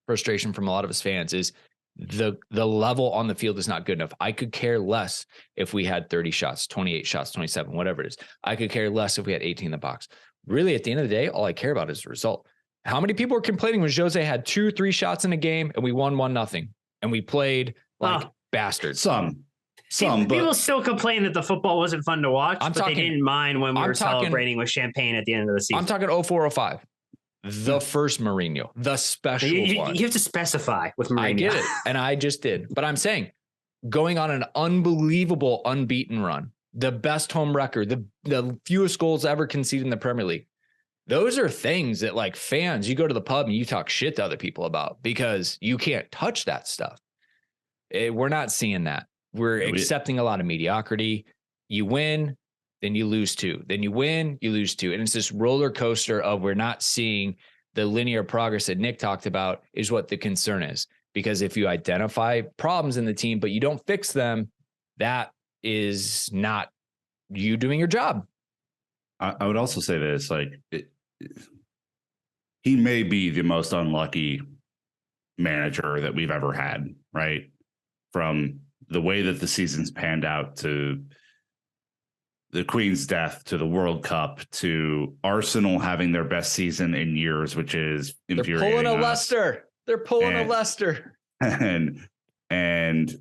frustration from a lot of his fans is the level on the field is not good enough. I could care less if we had 30 shots, 28 shots, 27, whatever it is. I could care less if we had 18 in the box. Really, at the end of the day, all I care about is the result. How many people were complaining when Jose had 2-3 shots in a game and we won 1-0 and we played like bastards? Some, people still complain that the football wasn't fun to watch, they didn't mind when we were celebrating with champagne at the end of the season. I'm talking 04-05. The first Mourinho, the special one. You have to specify with Mourinho. I get it, and I just did. But I'm saying, going on an unbelievable unbeaten run, the best home record, the fewest goals ever conceded in the Premier League. Those are things that, like, fans, you go to the pub and you talk shit to other people about because you can't touch that stuff. We're not seeing that. We're accepting a lot of mediocrity. You win, then you lose 2. Then you win, you lose 2. And it's this roller coaster of we're not seeing the linear progress that Nick talked about is what the concern is. Because if you identify problems in the team, but you don't fix them, that is not you doing your job. I would also say this, he may be the most unlucky manager that we've ever had, right? From the way that the season's panned out to the Queen's death to the World Cup to Arsenal having their best season in years, which is infuriating. They're pulling a Leicester. They're pulling a Leicester. And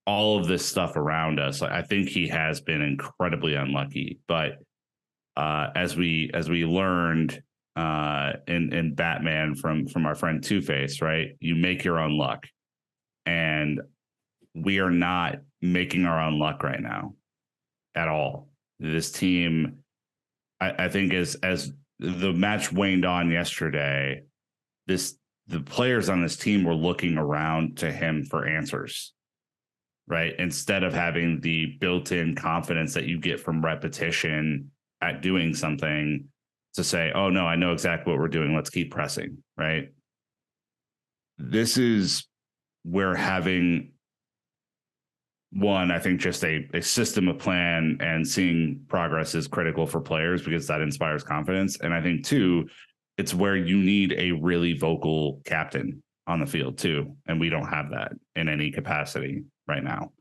all of this stuff around us. I think he has been incredibly unlucky. But as we learned in Batman from our friend Two-Face, right? You make your own luck. And we are not making our own luck right now at all. This team, I think, as the match waned on yesterday, the players on this team were looking around to him for answers, right? Instead of having the built-in confidence that you get from repetition at doing something to say, oh no, I know exactly what we're doing. Let's keep pressing, right? This is where having one, I think just a system of plan and seeing progress is critical for players because that inspires confidence. And I think two, it's where you need a really vocal captain on the field too. And we don't have that in any capacity right now.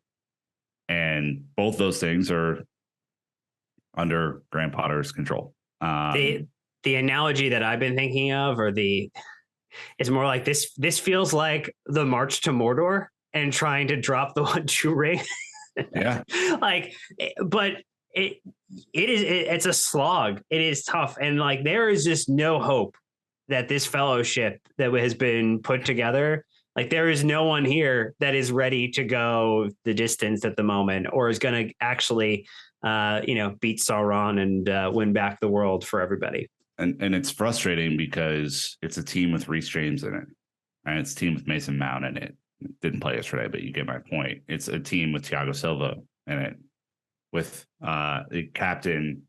And both those things are under Graham Potter's control. The analogy that I've been thinking of, it's more like this feels like the March to Mordor and trying to drop the 1-2 ring. Yeah. But it's a slog. It is tough. And like, there is just no hope that this fellowship that has been put together, like there is no one here that is ready to go the distance at the moment, or is going to actually, beat Sauron and win back the world for everybody. And it's frustrating because it's a team with Reece James in it, and it's a team with Mason Mount in it. Didn't play yesterday, but you get my point. It's a team with Thiago Silva in it, with the captain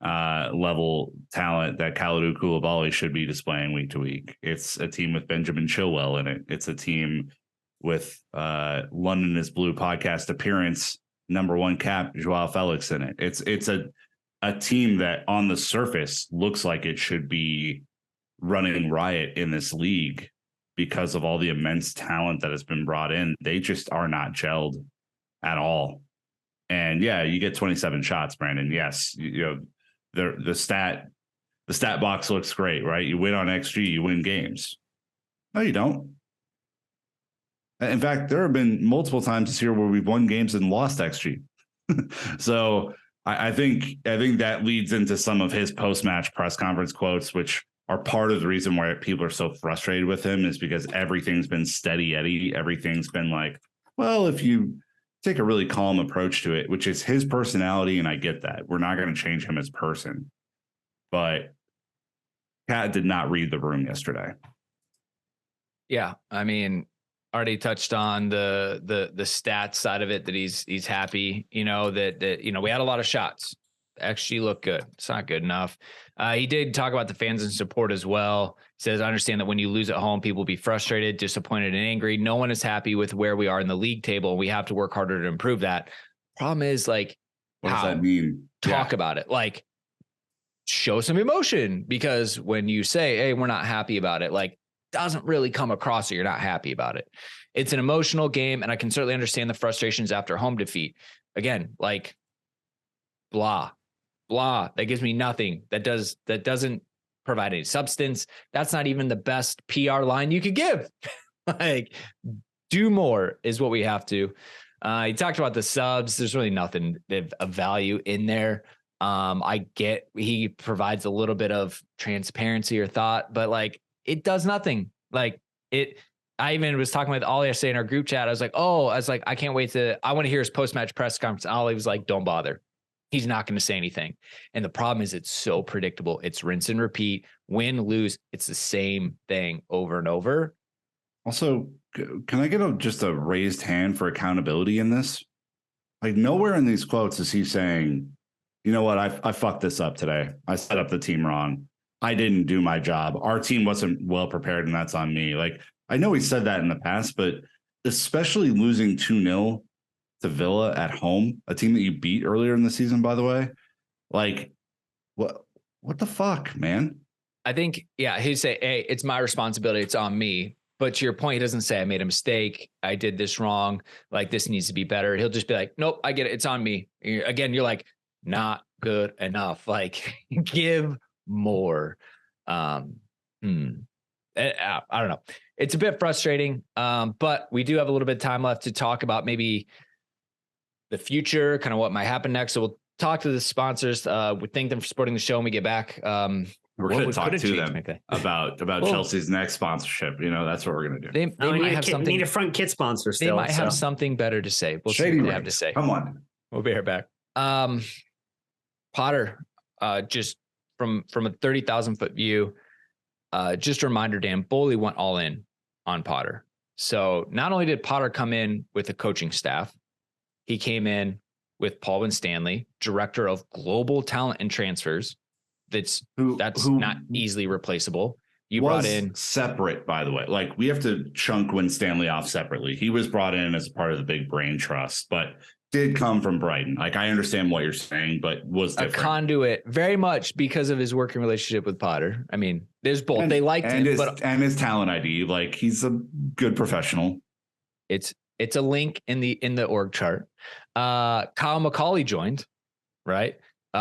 level talent that Kalidou Koulibaly should be displaying week to week. It's a team with Benjamin Chilwell in it. It's a team with London is Blue podcast appearance #1 cap Joao Felix in it. It's a team that on the surface looks like it should be running riot in this league because of all the immense talent that has been brought in. They just are not gelled at all. And yeah, you get 27 shots, Brandon. Yes, the stat box looks great, right? You win on XG, you win games. No, you don't. In fact, there have been multiple times this year where we've won games and lost XG. So I think that leads into some of his post-match press conference quotes, which are part of the reason why people are so frustrated with him, is because everything's been steady Eddie. Everything's been like, well, if you take a really calm approach to it, which is his personality, and I get that. We're not going to change him as person. But Cat did not read the room yesterday. Yeah, I mean, already touched on the stats side of it, that he's happy, that we had a lot of shots. XG looked good. It's not good enough. He did talk about the fans and support as well. He says, I understand that when you lose at home, people will be frustrated, disappointed, and angry. No one is happy with where we are in the league table. We have to work harder to improve that. Problem is, like, what does that mean? Talk about it. Like, show some emotion, because when you say, hey, we're not happy about it, like, doesn't really come across that you're not happy about it. It's an emotional game, and I can certainly understand the frustrations after home defeat. Again, like, blah. That gives me nothing. That doesn't provide any substance. That's not even the best PR line you could give. Like, do more is what we have to. He talked about the subs. There's really nothing of value in there. I get he provides a little bit of transparency or thought, but like, it does nothing. Like, I even was talking with Ollie yesterday in our group chat. I was like, I can't wait I want to hear his post-match press conference. Ollie was like, don't bother. He's not going to say anything. And the problem is, it's so predictable. It's rinse and repeat, win, lose. It's the same thing over and over. Also, can I get just a raised hand for accountability in this? Like, nowhere in these quotes is he saying, you know what, I fucked this up today. I set up the team wrong. I didn't do my job. Our team wasn't well prepared, and that's on me. Like, I know he said that in the past, but especially losing 2-0 to Villa at home, a team that you beat earlier in the season, by the way, like, what the fuck, man? I think, yeah, he'd say, hey, it's my responsibility. It's on me. But to your point, he doesn't say, I made a mistake. I did this wrong. Like, this needs to be better. He'll just be like, nope, I get it. It's on me. Again, you're like, not good enough. Like, give more. I don't know. It's a bit frustrating, but we do have a little bit of time left to talk about maybe the future, kind of what might happen next. So we'll talk to the sponsors. We thank them for supporting the show when we get back. We're going to talk to them about Chelsea's next sponsorship. That's what we're going to do. They might have something. Need a front kit sponsor still. They might have something better to say. We'll see what they have to say. Come on. We'll be right back. Potter, just from a 30,000 foot view, just a reminder, Dan, Boehly went all in on Potter. So not only did Potter come in with a coaching staff, he came in with Paul Winstanley, director of global talent and transfers. That's not easily replaceable. You brought in separate, by the way. Like, we have to chunk Winstanley off separately. He was brought in as part of the big brain trust, but did come from Brighton. Like, I understand what you're saying, but was different. A conduit, very much because of his working relationship with Potter. I mean, there's both. They liked him, and his talent ID. Like, he's a good professional. It's a link in the org chart. Kyle McCauley joined, right?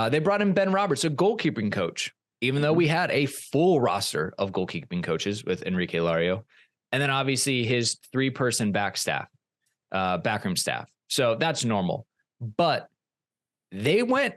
They brought in Ben Roberts, a goalkeeping coach, even though we had a full roster of goalkeeping coaches with Enrique Lario. And then obviously his 3-person backroom staff. So that's normal. But they went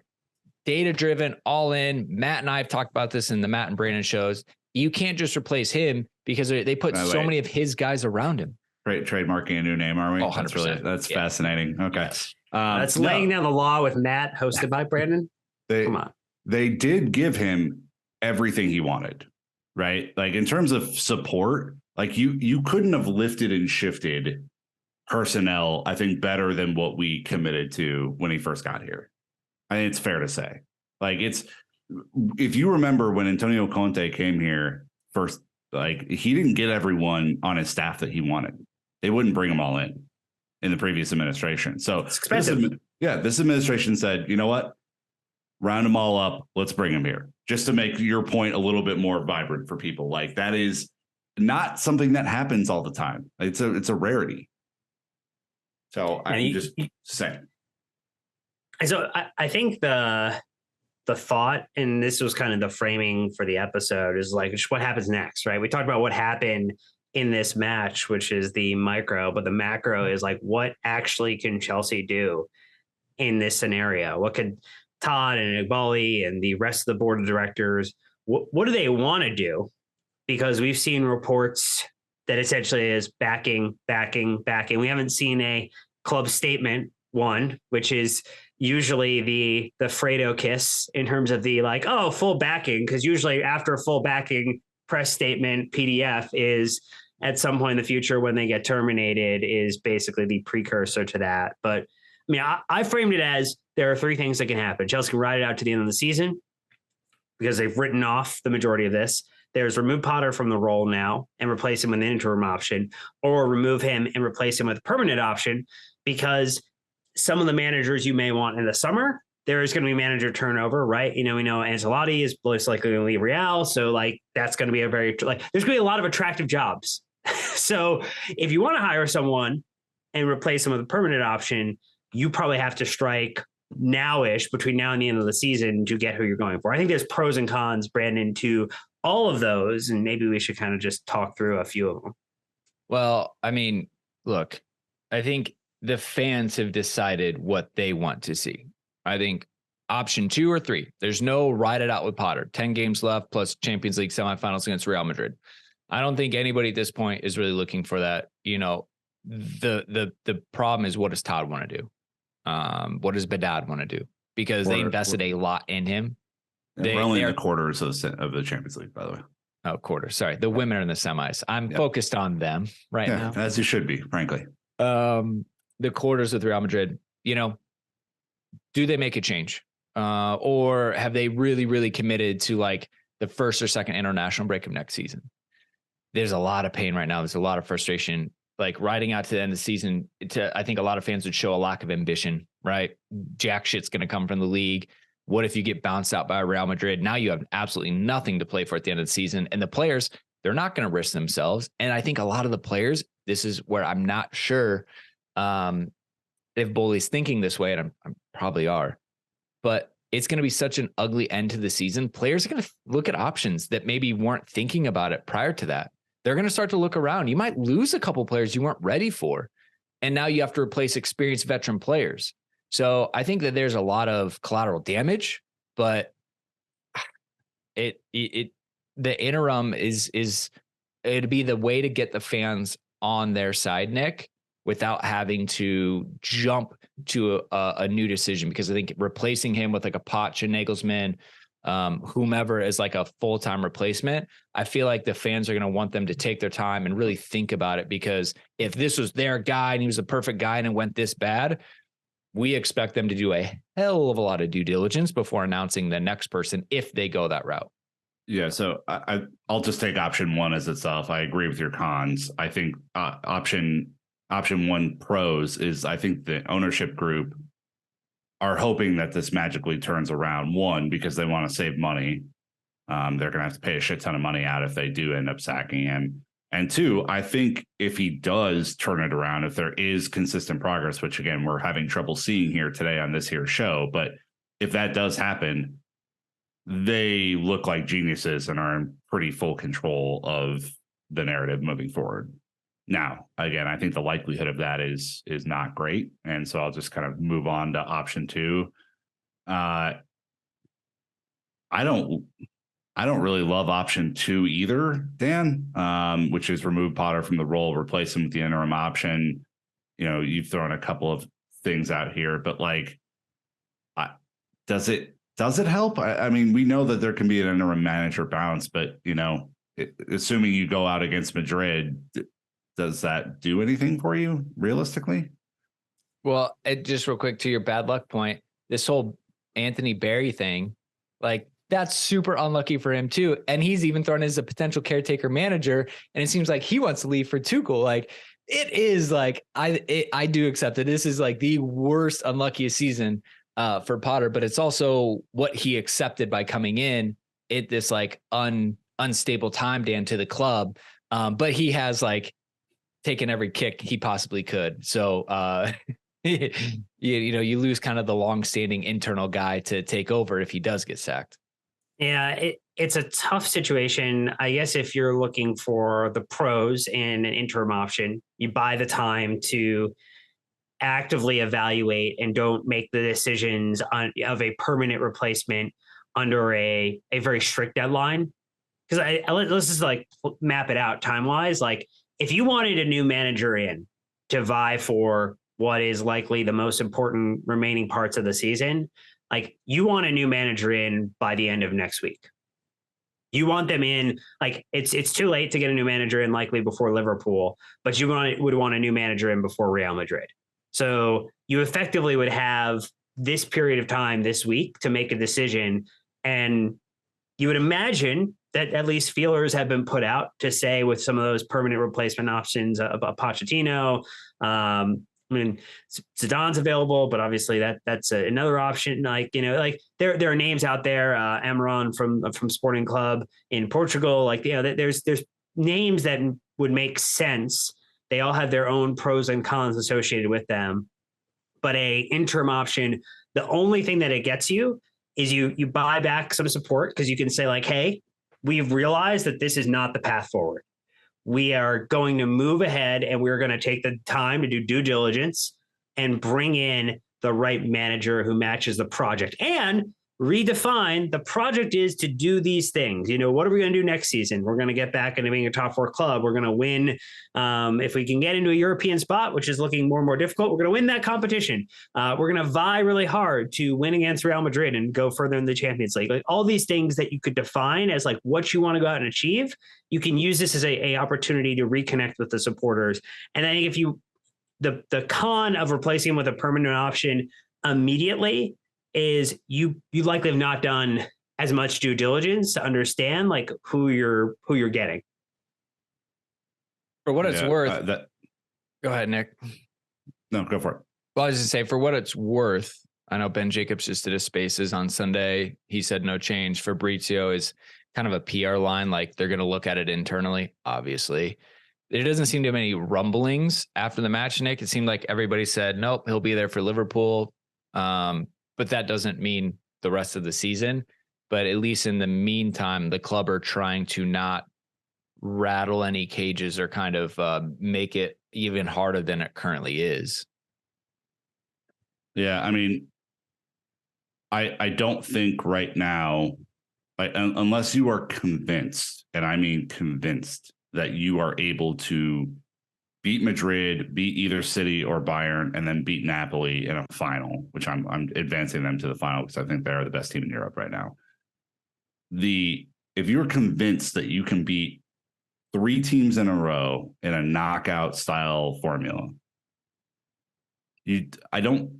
data-driven, all in. Matt and I have talked about this in the Matt and Brandon shows. You can't just replace him because they put so many of his guys around him. Right, trademarking a new name, are we? Oh, 100%. That's fascinating. Okay. Yes. That's laying down the law with Matt, hosted by Brandon. Come on. They did give him everything he wanted, right? Like, in terms of support, like you couldn't have lifted and shifted personnel, I think, better than what we committed to when he first got here. I think it's fair to say. Like, if you remember when Antonio Conte came here first, like, he didn't get everyone on his staff that he wanted. They wouldn't bring them all in the previous administration. So it's expensive. This administration said, you know what? Round them all up. Let's bring them here, just to make your point a little bit more vibrant for people. Like, that is not something that happens all the time. It's a rarity. So I'm just saying. So I think the thought, and this was kind of the framing for the episode, is like, what happens next, right? We talked about what happened in this match, which is the micro, but the macro is like, what actually can Chelsea do in this scenario? What could Todd and Igbali and the rest of the board of directors, what do they want to do? Because we've seen reports that essentially is backing. We haven't seen a club statement, which is usually the Fredo kiss in terms of the like, oh, full backing. Because usually after a full backing press statement, PDF is at some point in the future when they get terminated is basically the precursor to that. But I mean, I framed it as there are 3 things that can happen. Chelsea can ride it out to the end of the season because they've written off the majority of this. There's remove Potter from the role now and replace him with an interim option, or remove him and replace him with a permanent option, because some of the managers you may want in the summer, there is going to be manager turnover, right? We know Ancelotti is most likely going to leave Real. So like, that's going to be there's going to be a lot of attractive jobs. So if you want to hire someone and replace them with a permanent option, you probably have to strike now-ish between now and the end of the season to get who you're going for. I think there's pros and cons, Brandon, to all of those. And maybe we should kind of just talk through a few of them. Well, I mean, look, I think the fans have decided what they want to see. I think option 2 or 3, there's no ride it out with Potter. 10 games left plus Champions League semifinals against Real Madrid. I don't think anybody at this point is really looking for that. The problem is, what does Todd want to do? What does Bedad want to do? Because they invested a lot in him. We're only in the quarters of the Champions League, by the way. Oh, quarters. Sorry. The women are in the semis. I'm focused on them right now. As you should be, frankly. The quarters with Real Madrid, do they make a change? Or have they really, really committed to like the first or second international break of next season? There's a lot of pain right now. There's a lot of frustration, like riding out to the end of the season. I think a lot of fans would show a lack of ambition, right? Jack shit's going to come from the league. What if you get bounced out by Real Madrid? Now you have absolutely nothing to play for at the end of the season. And the players, they're not going to risk themselves. And I think a lot of the players, this is where I'm not sure if Boehly's thinking this way, and I'm probably are, but it's going to be such an ugly end to the season. Players are going to look at options that maybe weren't thinking about it prior to that. They're going to start to look around. You might lose a couple players you weren't ready for. And now you have to replace experienced veteran players. So I think that there's a lot of collateral damage, but the interim it'd be the way to get the fans on their side, Nick, without having to jump to a new decision. Because I think replacing him with like a Poch and Nagelsmann, whomever is like a full-time replacement, I feel like the fans are going to want them to take their time and really think about it, because if this was their guy and he was the perfect guy and it went this bad, we expect them to do a hell of a lot of due diligence before announcing the next person if they go that route. Yeah, so I'll just take option one as itself. I agree with your cons. I think option one pros is, I think the ownership group are hoping that this magically turns around. One, because they want to save money. They're going to have to pay a shit ton of money out if they do end up sacking him. And two, I think if he does turn it around, if there is consistent progress, which again, we're having trouble seeing here today on this here show, but if that does happen, they look like geniuses and are in pretty full control of the narrative moving forward. Now, again, I think the likelihood of that is not great. And so I'll just kind of move on to option two. I don't really love option two either, Dan, which is remove Potter from the role, replace him with the interim option. You know, you've thrown a couple of things out here, but like, does it help? I mean, we know that there can be an interim manager bounce, but, you know, assuming you go out against Madrid, does that do anything for you realistically? Well, just real quick to your bad luck point, this whole Anthony Barry thing, like, that's super unlucky for him too. And he's even thrown as a potential caretaker manager. And it seems like he wants to leave for Tuchel. Like, it is like, I do accept that this is like the worst, unluckiest season for Potter, but it's also what he accepted by coming in at this like unstable time, Dan, to the club. But he has like taken every kick he possibly could. So, you know, you lose kind of the long-standing internal guy to take over if he does get sacked. Yeah, it's a tough situation. I guess if you're looking for the pros in an interim option, you buy the time to actively evaluate and don't make the decisions of a permanent replacement under a very strict deadline. Because let's just like map it out time-wise. Like, if you wanted a new manager in to vie for what is likely the most important remaining parts of the season, like, you want a new manager in by the end of next week. You want them in, like, it's too late to get a new manager in likely before Liverpool, but you would want a new manager in before Real Madrid. So you effectively would have this period of time this week to make a decision. And you would imagine that at least feelers have been put out to say, with some of those permanent replacement options, about Pochettino, I mean, Zidane's available, but obviously that's another option. Like, you know, like there are names out there, Amaron from Sporting Club in Portugal. Like, you know, there's names that would make sense. They all have their own pros and cons associated with them. But a interim option, the only thing that it gets you is you buy back some support, because you can say like, hey, we've realized that this is not the path forward. We are going to move ahead, and we're going to take the time to do due diligence and bring in the right manager who matches the project, and redefine the project is to do these things. You know, what are we going to do next season? We're going to get back into being a top four club. We're going to win. If we can get into a European spot, which is looking more and more difficult, we're going to win that competition. We're going to vie really hard to win against Real Madrid and go further in the Champions League. Like, all these things that you could define as like what you want to go out and achieve, you can use this as a opportunity to reconnect with the supporters. And I think if you, the con of replacing him with a permanent option immediately is you likely have not done as much due diligence to understand like who you're getting. For what it's worth. Go ahead, Nick. No, go for it. Well, I was just say, for what it's worth, I know Ben Jacobs just did his spaces on Sunday. He said no change. Fabrizio is kind of a PR line. Like, they're going to look at it internally, obviously. There doesn't seem to be any rumblings after the match, Nick. It seemed like everybody said, nope, he'll be there for Liverpool. But that doesn't mean the rest of the season. But at least in the meantime, the club are trying to not rattle any cages or kind of make it even harder than it currently is. Yeah, I mean, I don't think right now, like, unless you are convinced, and I mean convinced, that you are able to beat Madrid, beat either City or Bayern, and then beat Napoli in a final, which I'm advancing them to the final because I think they're the best team in Europe right now. if you're convinced that you can beat 3 teams in a row in a knockout style formula, I don't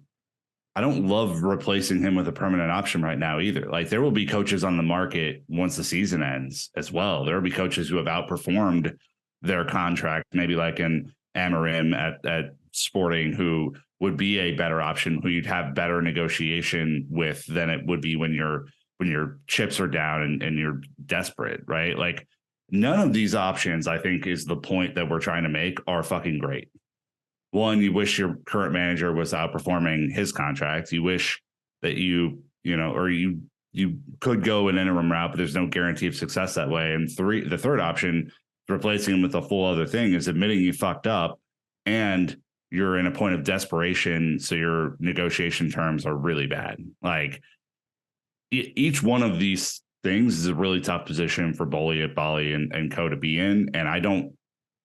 love replacing him with a permanent option right now either. Like, there will be coaches on the market once the season ends as well. There will be coaches who have outperformed their contract, maybe like an Amarim at Sporting, who would be a better option, who you'd have better negotiation with than it would be when your chips are down and you're desperate, right? Like, none of these options, I think, is the point that we're trying to make, are fucking great. One, you wish your current manager was outperforming his contract. You wish that you could go an interim route, but there's no guarantee of success that way. And the third option, replacing him with a full other thing, is admitting you fucked up and you're in a point of desperation, so your negotiation terms are really bad. Like, each one of these things is a really tough position for Boehly and co to be in, and I don't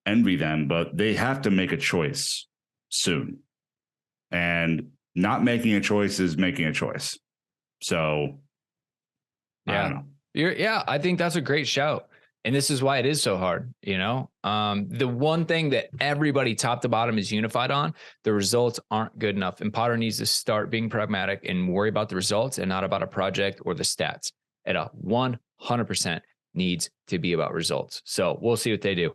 envy them, but they have to make a choice soon. And not making a choice is making a choice. So, yeah. I don't know. I think that's a great shout. And this is why it is so hard, you know? The one thing that everybody top to bottom is unified on, the results aren't good enough. And Potter needs to start being pragmatic and worry about the results and not about a project or the stats. At a 100% needs to be about results. So we'll see what they do.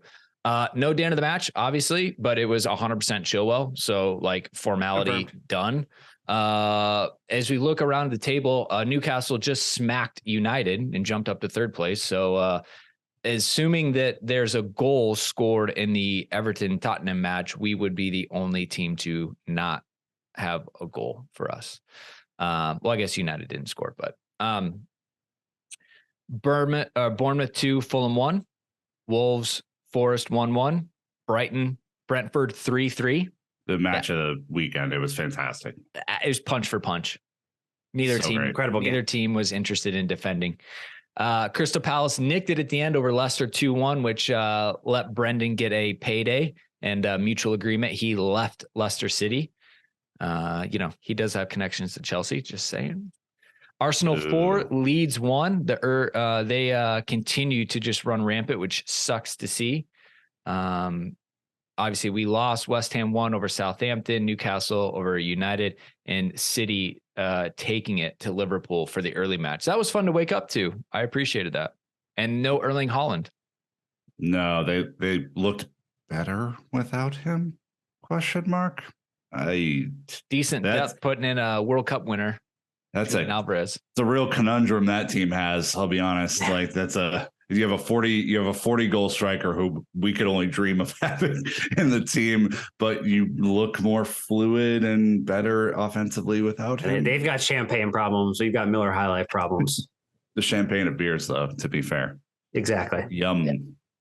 No Dan of the match, obviously, but it was 100% Chilwell. So, like, formality done. As we look around the table, Newcastle just smacked United and jumped up to third place. So, assuming that there's a goal scored in the Everton-Tottenham match, we would be the only team to not have a goal for us. Well, I guess United didn't score, but Bournemouth 2, Fulham 1, Wolves, Forest 1-1, Brighton, Brentford 3-3. The match of the weekend, it was fantastic. It was punch for punch. Neither team was interested in defending. Crystal Palace nicked it at the end over Leicester 2-1, which let Brendan get a payday and mutual agreement. He left Leicester City. He does have connections to Chelsea, just saying. Arsenal 4, Leeds 1. They continue to just run rampant, which sucks to see. Obviously, we lost. West Ham 1 over Southampton, Newcastle over United, and City taking it to Liverpool for the early match. That was fun to wake up to. I appreciated that. And no Erling Haaland. No, they looked better without him? ? Decent depth putting in a World Cup winner. That's Alvarez. It's a real conundrum that team has. I'll be honest. Like, you have a 40 goal striker who we could only dream of having in the team, but you look more fluid and better offensively without him. They've got champagne problems. We've got Miller High Life problems. The champagne of beers, though, to be fair. Exactly. Yum. Yeah.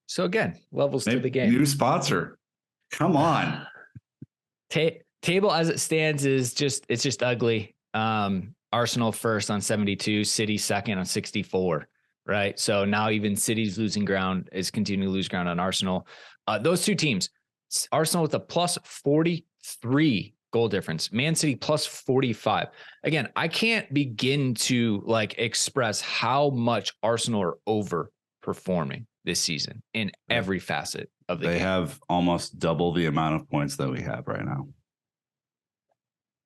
So again, levels to the game. New sponsor. Come on. Table as it stands is just ugly. Arsenal first on 72, City second on 64, right? So now even City's is continuing to lose ground on Arsenal. Those two teams, Arsenal with a plus 43 goal difference, Man City plus 45. Again, I can't begin to express how much Arsenal are overperforming this season in every facet of the game. They have almost double the amount of points that we have right now.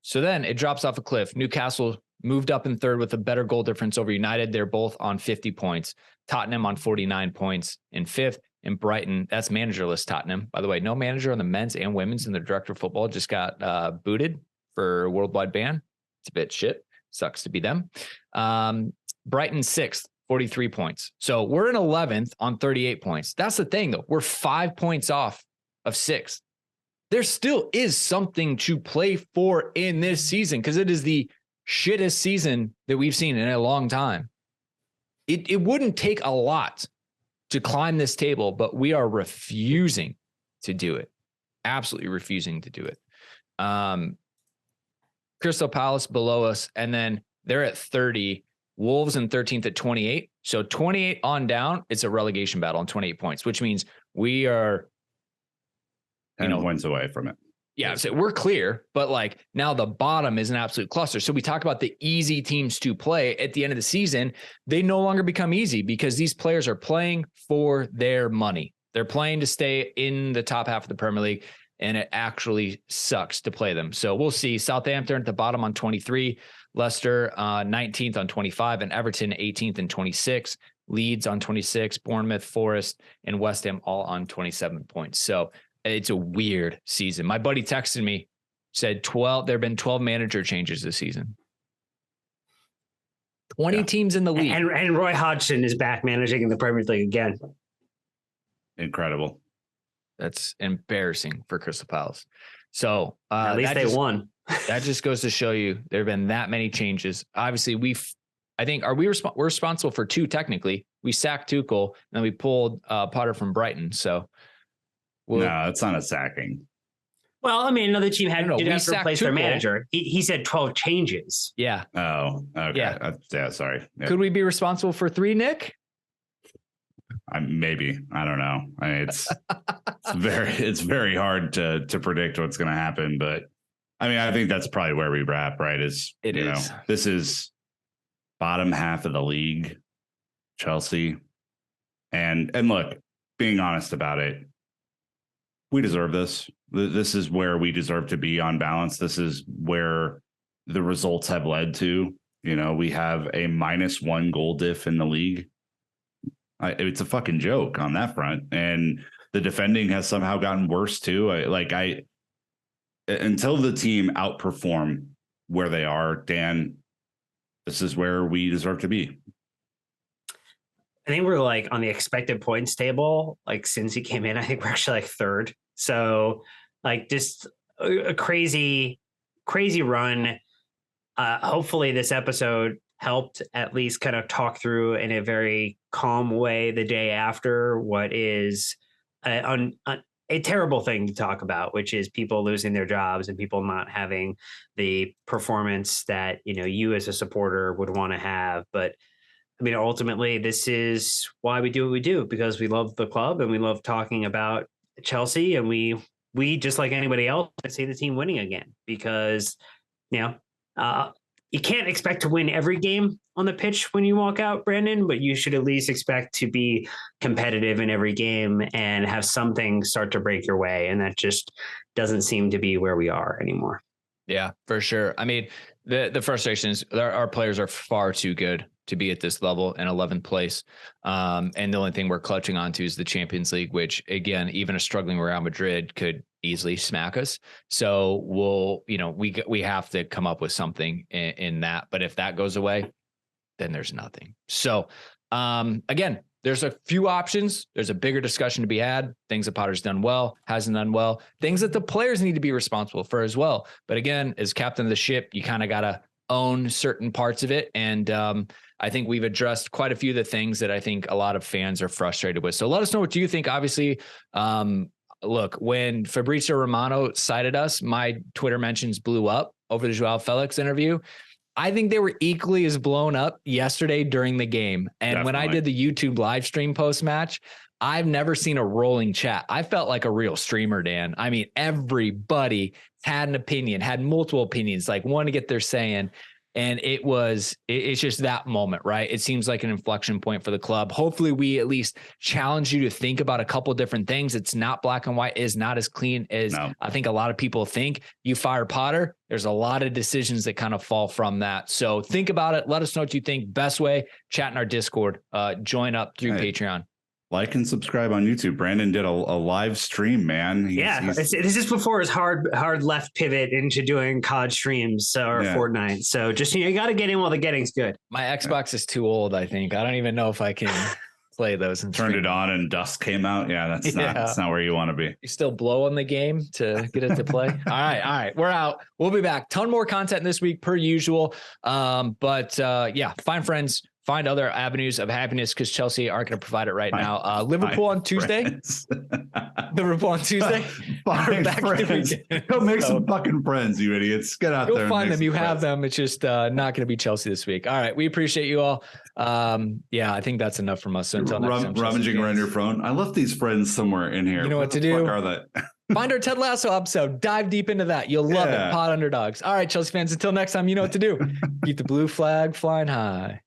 So then it drops off a cliff. Newcastle moved up in third with a better goal difference over United. They're both on 50 points. Tottenham on 49 points in fifth. And Brighton, that's managerless Tottenham. By the way, no manager on the men's and women's, and the director of football just got booted for a worldwide ban. It's a bit shit. Sucks to be them. Brighton sixth, 43 points. So we're in 11th on 38 points. That's the thing, though. We're 5 points off of sixth. There still is something to play for in this season because it is the shittest season that we've seen in a long time. It wouldn't take a lot to climb this table, but we are refusing to do it. Absolutely refusing to do it. Crystal Palace below us, and then they're at 30. Wolves in 13th at 28. So 28 on down, it's a relegation battle on 28 points, which means we are 10 points away from it. Yeah, so we're clear, but like now the bottom is an absolute cluster. So we talk about the easy teams to play at the end of the season. They no longer become easy because these players are playing for their money. They're playing to stay in the top half of the Premier League, and it actually sucks to play them. So we'll see. Southampton at the bottom on 23, Leicester 19th on 25, and Everton 18th and 26. Leeds on 26, Bournemouth, Forest, and West Ham all on 27 points. So it's a weird season. My buddy texted me, said there have been 12 manager changes this season. 20 teams in the league. And Roy Hodgson is back managing in the Premier League again. Incredible. That's embarrassing for Crystal Palace. So at least they won. That just goes to show you there have been that many changes. Obviously, we're responsible for 2 technically. We sacked Tuchel, and then we pulled Potter from Brighton. So no, it's not a sacking. Well, I mean, another team did have to replace their Tuchel. Manager. He said 12 changes. Yeah. Oh, okay. Yeah, sorry. Yeah. Could we be responsible for 3, Nick? Maybe. I don't know. I mean, it's very hard to predict what's going to happen, but I mean, I think that's probably where we wrap, right? This is bottom half of the league, Chelsea. And look, being honest about it, we deserve this. This is where we deserve to be on balance. This is where the results have led to. We have a -1 goal diff in the league. It's a fucking joke on that front. And the defending has somehow gotten worse too. Until the team outperform where they are, Dan, this is where we deserve to be. I think we're like on the expected points table. Like since he came in, I think we're actually like 3rd. So like just a crazy run. Hopefully this episode helped at least kind of talk through in a very calm way the day after what is a terrible thing to talk about, which is people losing their jobs and people not having the performance that, you as a supporter would want to have. But I mean, ultimately, this is why we do what we do, because we love the club and we love talking about Chelsea. And we just like anybody else, see the team winning again, because, you can't expect to win every game on the pitch when you walk out, Brandon, but you should at least expect to be competitive in every game and have something start to break your way. And that just doesn't seem to be where we are anymore. Yeah, for sure. I mean, the frustration is our players are far too good to be at this level in 11th place. And the only thing we're clutching onto is the Champions League, which again, even a struggling Real Madrid could easily smack us. So we have to come up with something in that. But if that goes away, then there's nothing. So again, there's a few options. There's a bigger discussion to be had. Things that Potter's done well, hasn't done well, things that the players need to be responsible for as well. But again, as captain of the ship, you kind of got to own certain parts of it. And I think we've addressed quite a few of the things that I think a lot of fans are frustrated with. So let us know what you think. Obviously, look, when Fabrizio Romano cited us, my Twitter mentions blew up over the Joao Felix interview. I think they were equally as blown up yesterday during the game. And Definitely. When I did the YouTube live stream post-match, I've never seen a rolling chat. I felt like a real streamer, Dan. I mean, everybody had an opinion, had multiple opinions, like one to get their say in. And it's just that moment, right? It seems like an inflection point for the club. Hopefully we at least challenge you to think about a couple different things. It's not black and white, is not as clean as I think a lot of people think. You fire Potter, there's a lot of decisions that kind of fall from that. So think about it. Let us know what you think. Best way, chat in our Discord, join up through Patreon. Like and subscribe on YouTube. Brandon did a live stream, man. This is before his hard left pivot into doing COD streams or Fortnite. So just, you got to get in while the getting's good. My Xbox is too old, I think. I don't even know if I can play those. And turned it on and dust came out. Yeah, that's not where you want to be. You still blow on the game to get it to play. All right. We're out. We'll be back. Ton more content this week per usual. But find friends. Find other avenues of happiness because Chelsea aren't going to provide it right now. Liverpool on Tuesday. Liverpool on Tuesday. Find friends. Go make some fucking friends, you idiots. Get out there. Go find them. You have them. It's just not going to be Chelsea this week. All right. We appreciate you all. I think that's enough from us. So until next time. Rummaging around your phone. I left these friends somewhere in here. You know what to do. What the fuck are they? Find our Ted Lasso episode. Dive deep into that. You'll love it. Pod Underdogs. All right, Chelsea fans, until next time, you know what to do. Keep the blue flag flying high.